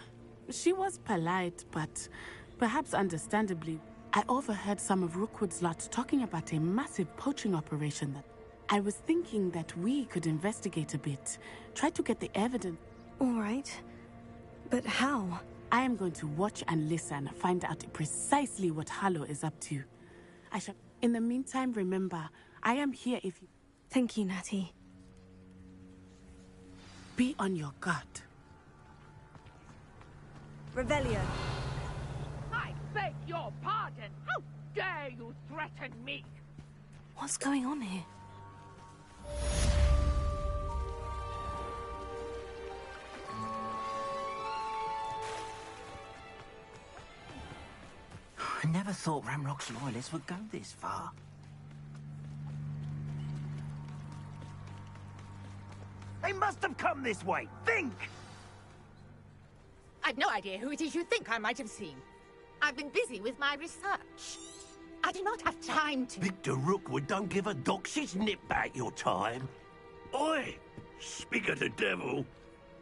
She was polite, but perhaps understandably, I overheard some of Rookwood's lot talking about a massive poaching operation that... I was thinking that we could investigate a bit, try to get the evidence. All right, but how? I am going to watch and listen, find out precisely what Harlow is up to. I shall... In the meantime, remember, I am here if you... Thank you, Natty. Be on your guard. Revelio. I beg your pardon. How dare you threaten me? What's going on here? I never thought Ramrock's loyalists would go this far. They must have come this way. Think! I've no idea who it is you think I might have seen. I've been busy with my research. I do not have time to... Victor Rookwood don't give a doxy's nip back your time. Oi! Speak of the devil.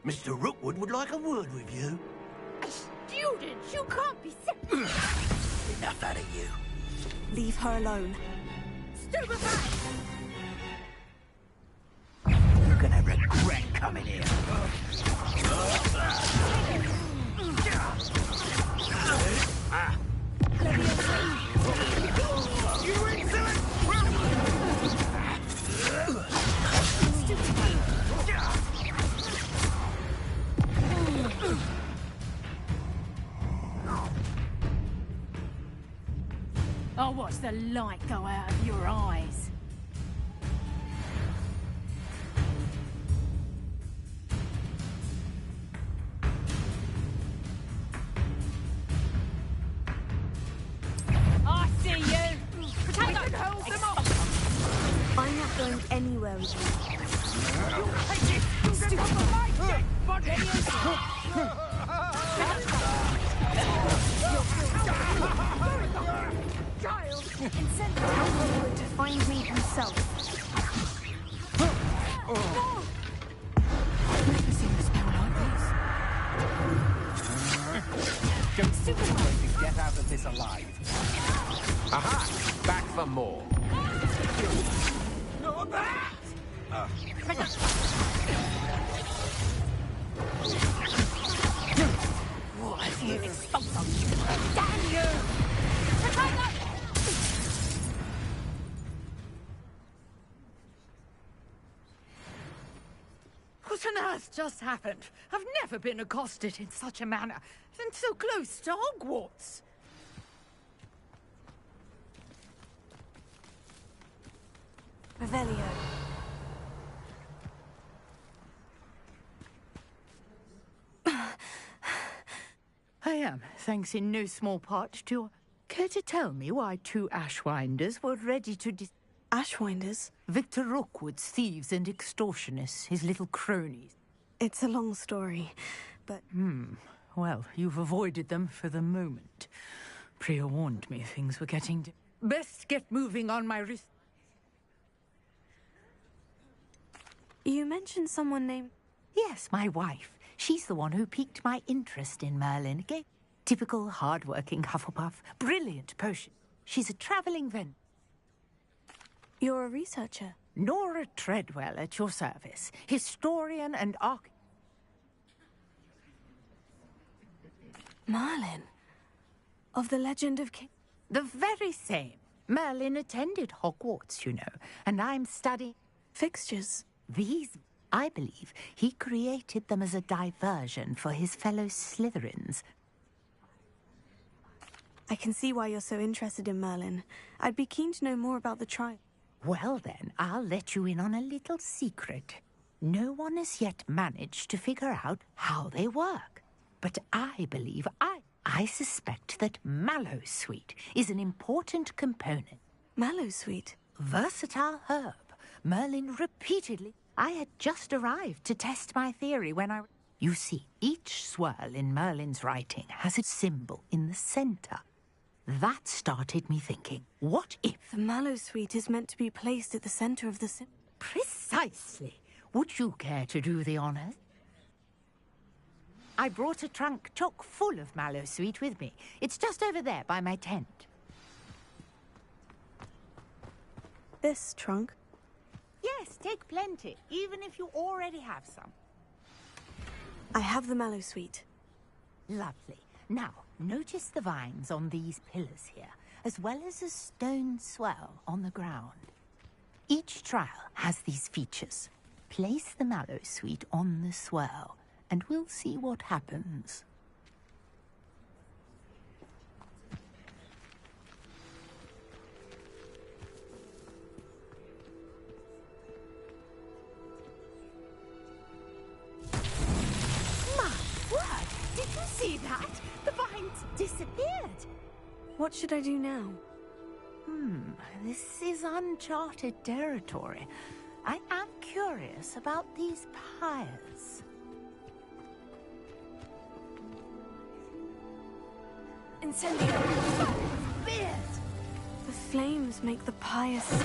Mr. Rookwood would like a word with you. A student? You can't be serious. Enough out of you. Leave her alone. Stupefy! You're gonna regret coming here. You insolent! I'll watch the light go out of your eyes. I see you! Potato! Hold them off! I'm not going anywhere with you. You take it! You get on the light, dead body! Child! And send Rookwood to find me himself. I've never seen a spell like this. Don't supervise to get out of this alive. Aha! Back for more. Not that! What have you exposed them? Damn you! Potato! What on earth just happened? I've never been accosted in such a manner, and so close to Hogwarts. Revelio. I am, thanks in no small part to your... Care to tell me why two Ashwinders were ready to Ashwinders? Victor Rookwood's thieves and extortionists, his little cronies. It's a long story, but... Well, you've avoided them for the moment. Priya warned me things were getting... Best get moving on my wrist. You mentioned someone named... Yes, my wife. She's the one who piqued my interest in Merlin. Okay? Typical hard-working Hufflepuff. Brilliant potion. She's a travelling vendor. You're a researcher? Nora Treadwell at your service. Historian and Merlin? Of the Legend of King... The very same. Merlin attended Hogwarts, you know, and I'm studying... Fixtures? These, I believe, he created them as a diversion for his fellow Slytherins. I can see why you're so interested in Merlin. I'd be keen to know more about the trial. Well then, I'll let you in on a little secret. No one has yet managed to figure out how they work. But I believe, I suspect that Mallowsweet is an important component. Mallowsweet? Versatile herb. Merlin repeatedly... I had just arrived to test my theory when I... You see, each swirl in Merlin's writing has a symbol in the center. That started me thinking, what if... The Mallowsweet is meant to be placed at the center of the symbol? Precisely. Would you care to do the honors? I brought a trunk chock full of Mallowsweet with me. It's just over there by my tent. This trunk? Yes, take plenty, even if you already have some. I have the Mallowsweet. Lovely. Now, notice the vines on these pillars here, as well as a stone swell on the ground. Each trial has these features. Place the Mallowsweet on the swell, and we'll see what happens. Did you see that? The vines disappeared. What should I do now? This is uncharted territory. I am curious about these pyres. Incendio! Spears! The flames make the pyre sink.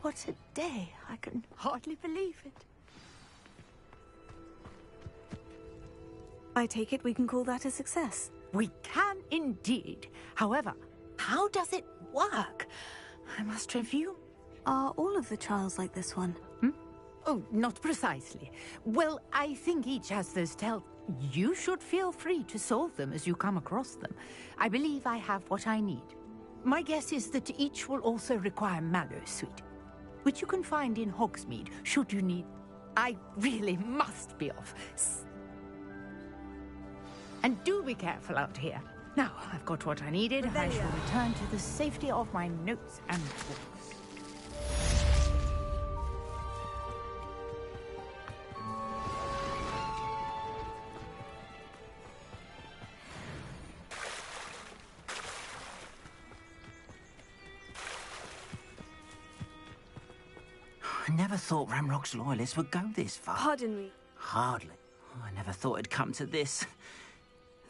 What a day. I can hardly believe it. I take it we can call that a success. We can indeed. However, how does it work? I must review. Are all of the trials like this one? Oh, not precisely. Well, I think each has those tell. You should feel free to solve them as you come across them. I believe I have what I need. My guess is that each will also require Mallowsweet, which you can find in Hogsmeade, should you need... I really must be off. And do be careful out here. Now, I've got what I needed. I shall return to the safety of my notes and books. I never thought Ramrock's loyalists would go this far. Pardon me. Hardly. I never thought it'd come to this.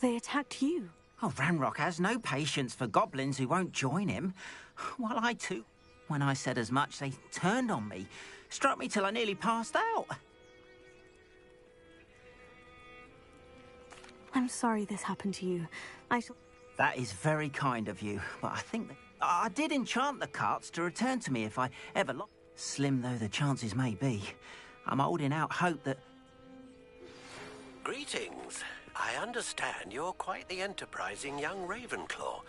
They attacked you. Oh, Ramrock has no patience for goblins who won't join him. While I too... When I said as much, they turned on me. Struck me till I nearly passed out. I'm sorry this happened to you. I shall... That is very kind of you, but I think that... I did enchant the carts to return to me if I ever lost... Slim though the chances may be, I'm holding out hope that... Greetings. I understand you're quite the enterprising young Ravenclaw.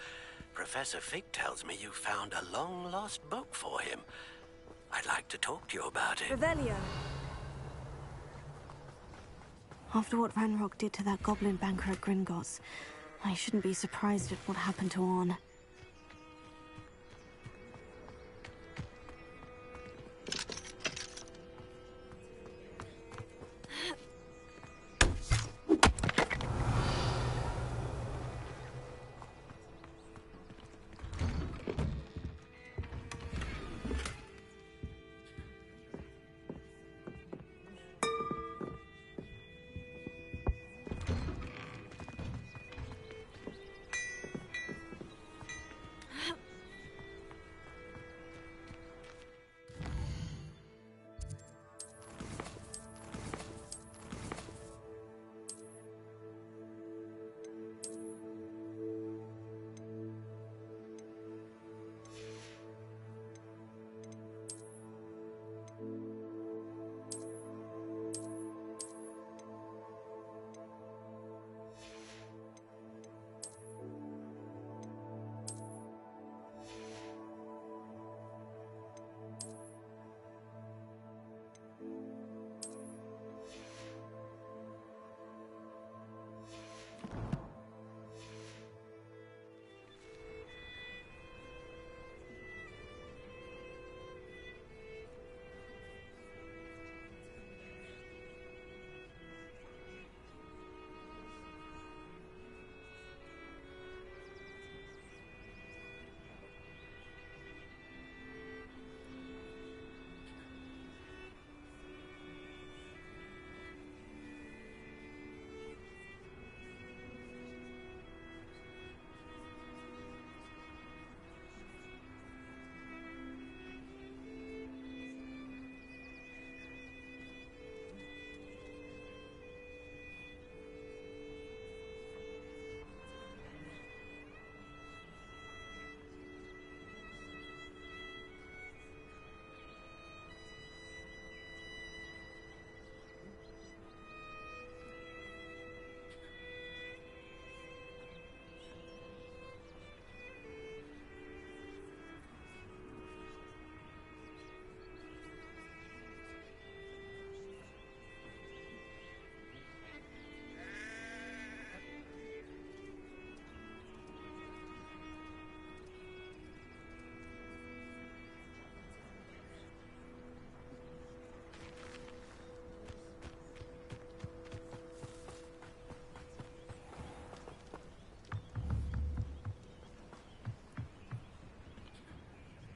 Professor Fig tells me you found a long-lost book for him. I'd like to talk to you about it. Revelio. After what Ranrock did to that goblin banker at Gringotts, I shouldn't be surprised at what happened to Orn.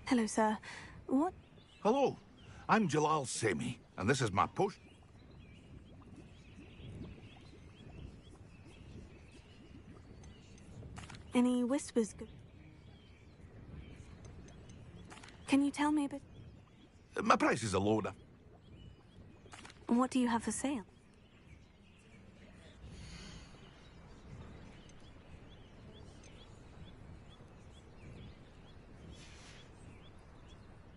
Hello, sir. What? Hello, I'm Jalal Semi, and this is my post. Any whispers? Can you tell me a bit? My price is a load. What do you have for sale?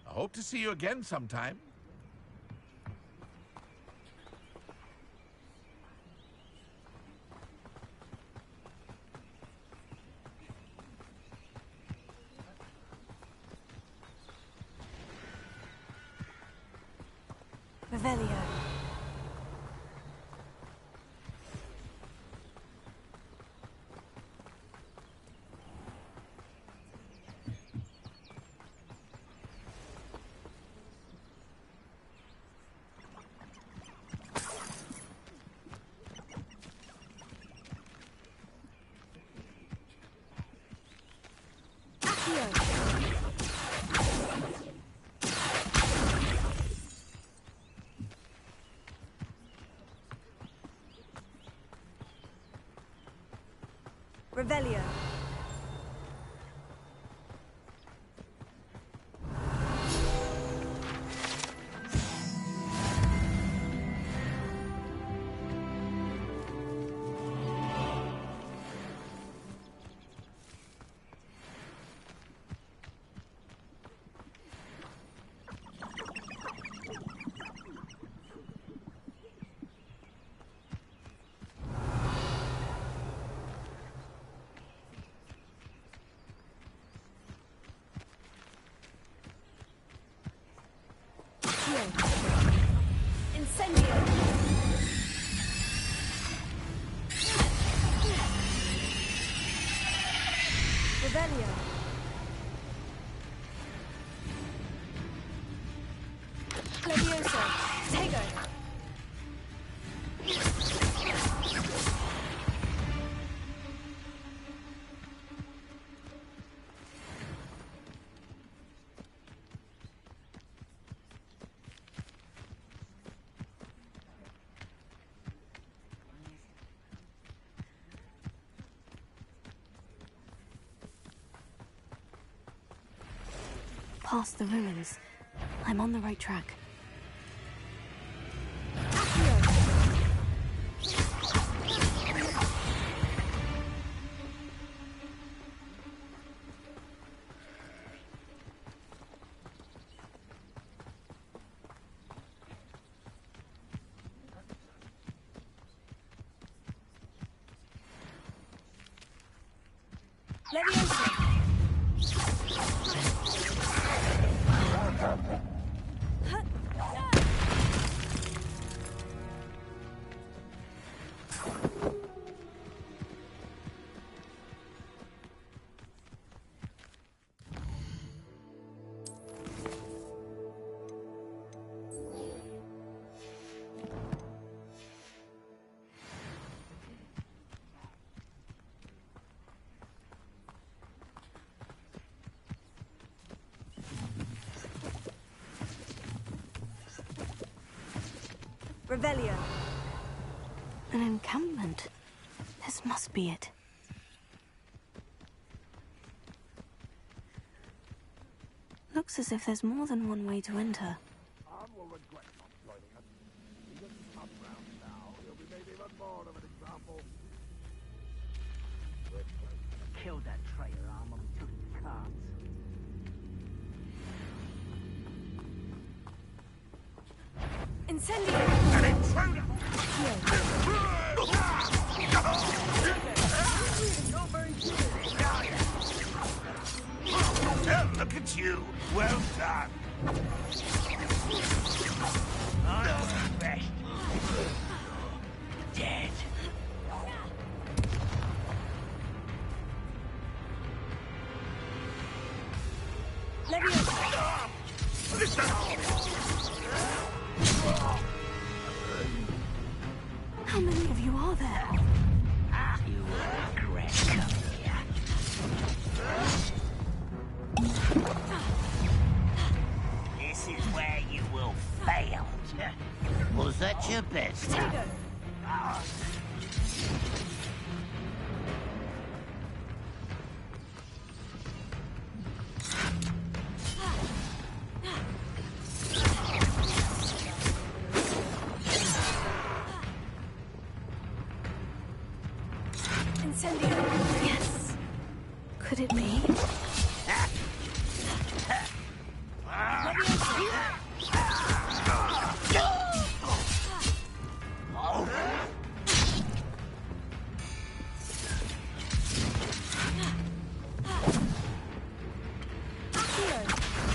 I hope to see you again sometime. Revelio. Revelio. Incendio! Revelio! Levioso! Tego! Past the ruins. I'm on the right track. Levioso! Revelio. An encampment. This must be it. Looks as if there's more than one way to enter. Kill that traitor, Armor. We took his cards. Incendio! An intruder! Oh, look at you! Well done! I was the best. Dead. How many of you are there? You will regret coming here. Incendio. Yes. Could it be?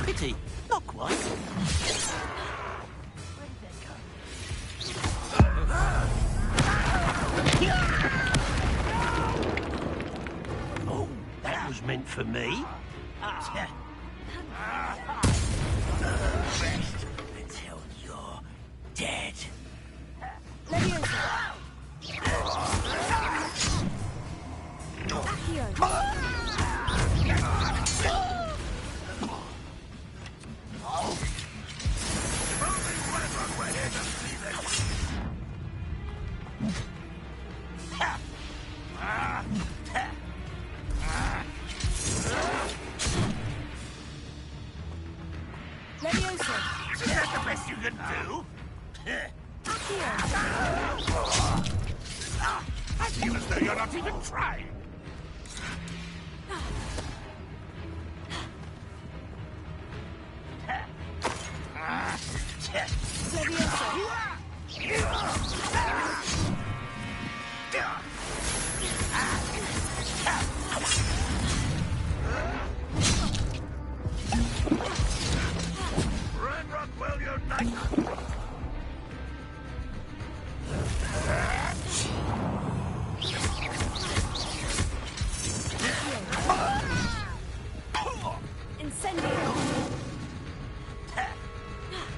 Pity, not quite. Oh, that was meant for me. Rest until you're dead. Is that the best you can do? I feel as though you're not even trying. Run, Rockwell, you're nice. Incendio.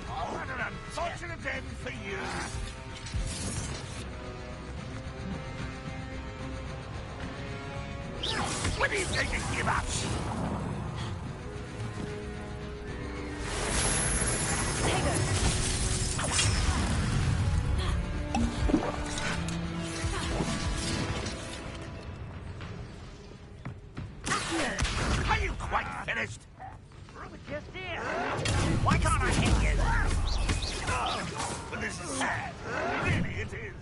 What an unfortunate end for you. When are you going to give up? Are you quite finished? Just here. Why can't I hit you? Oh, but this is sad. Really, it is.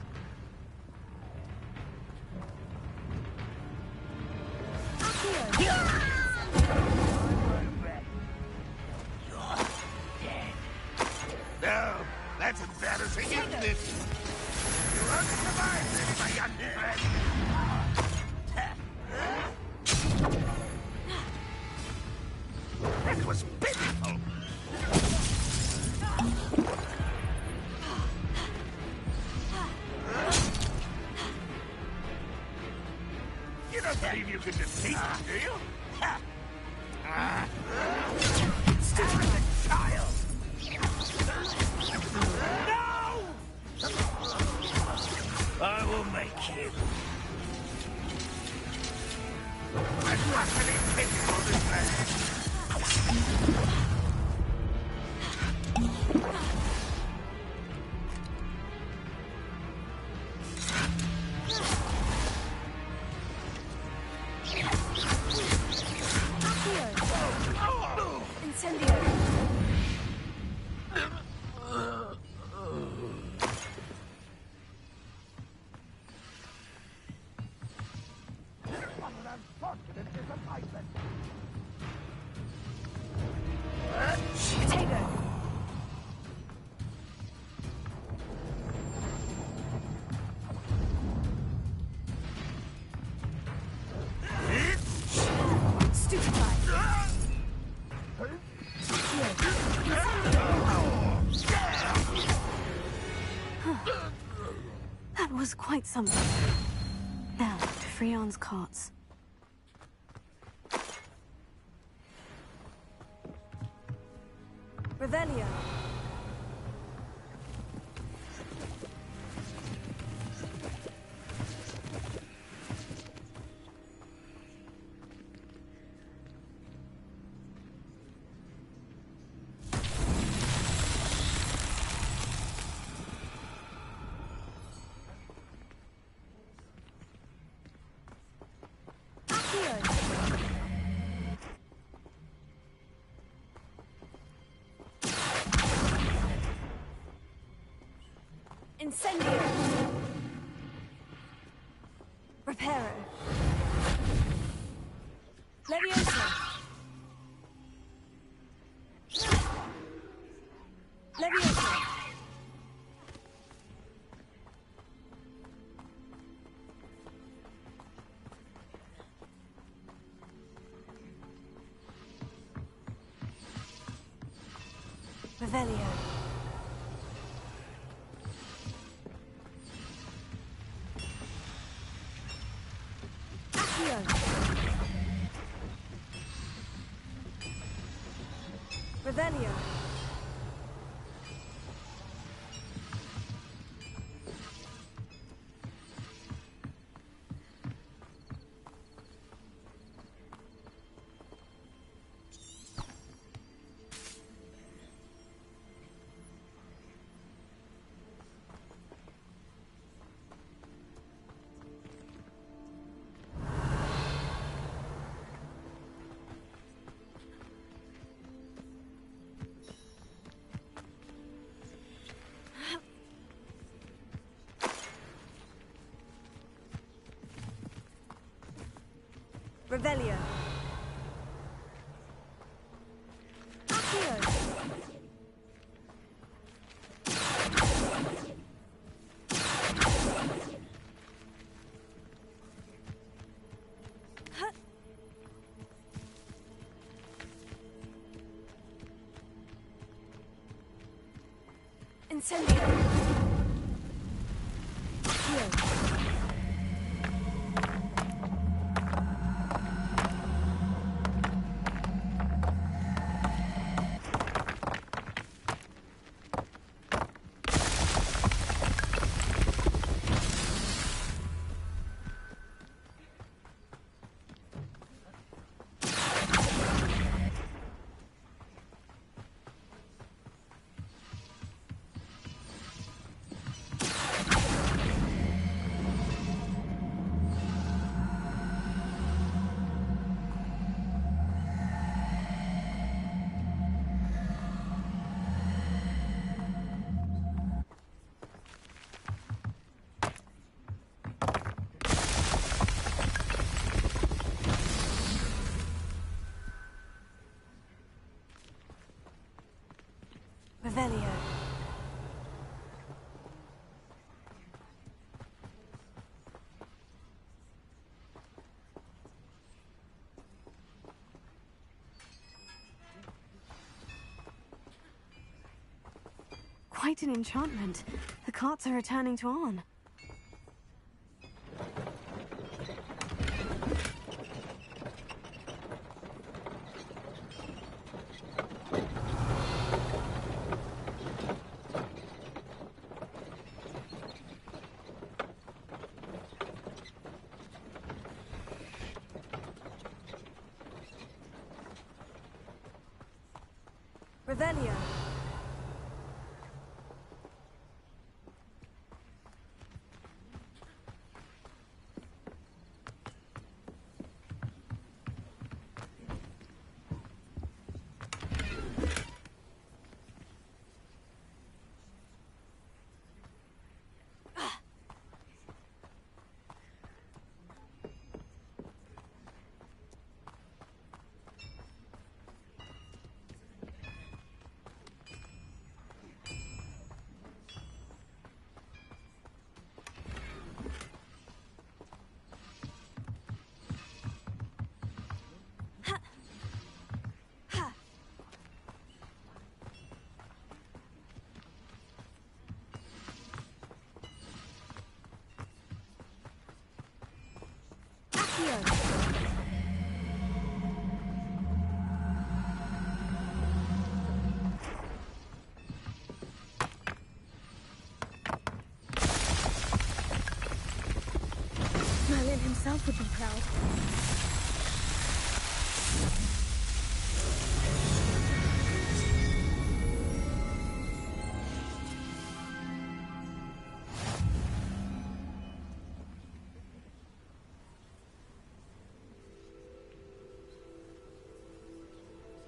You're dead. No, that's embarrassing, isn't it? You won't survive this, my young friend. That was pitiful. You don't believe you can defeat me, do you? Stupid child! No! I will make you. I'm utterly pitiful, this man. That was quite something. Now, to Freon's carts. Revelio. Incendio! Reparo. Leviosa! Leviosa! Revelio. Accio. Revelio. Revelio. Accio. Incendio. Accio. Revelio. Quite an enchantment. The carts are returning to Arn. Revelio. Merlin himself would be proud.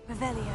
Revelio.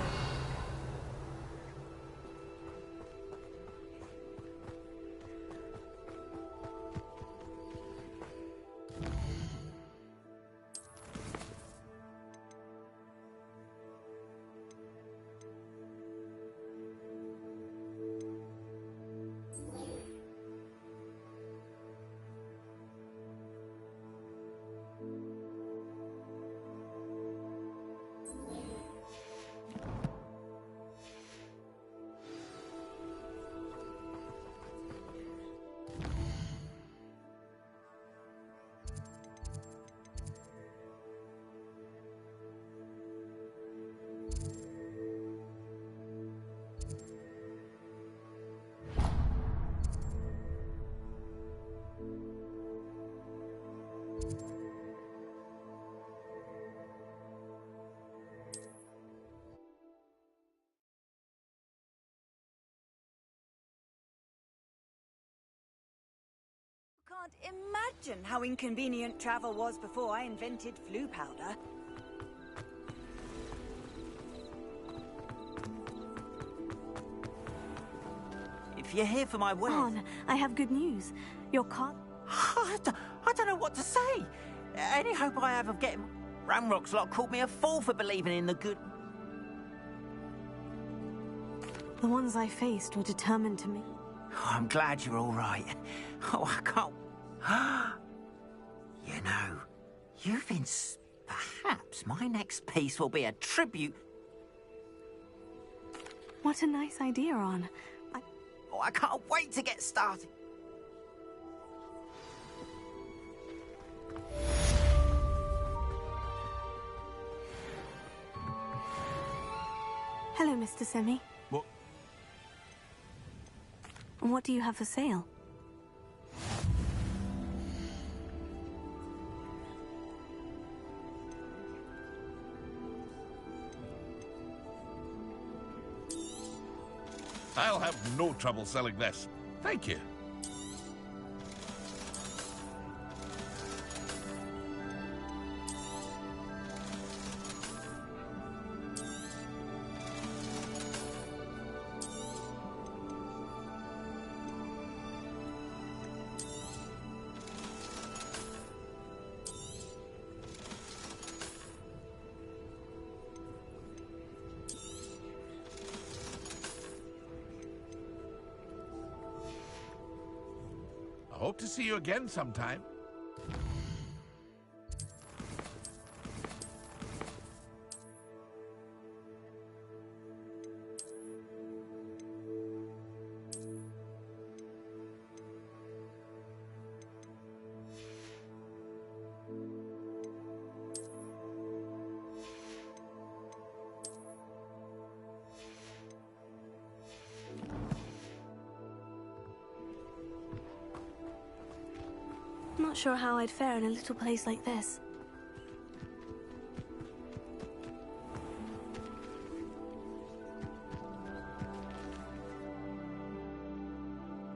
can't imagine how inconvenient travel was before I invented flu powder. If you're here for my wedding... On, I have good news. Your car... I don't know what to say. Any hope I have of getting... Ramrock's lot called me a fool for believing in the good... The ones I faced were determined to me. Oh, I'm glad you're all right. Oh, I can't... You know, you've been... Perhaps my next piece will be a tribute... What a nice idea, On. Oh, I can't wait to get started. Hello, Mr. Semi. What? What do you have for sale? I'll have no trouble selling this. Thank you. I hope to see you again sometime. Not sure how I'd fare in a little place like this.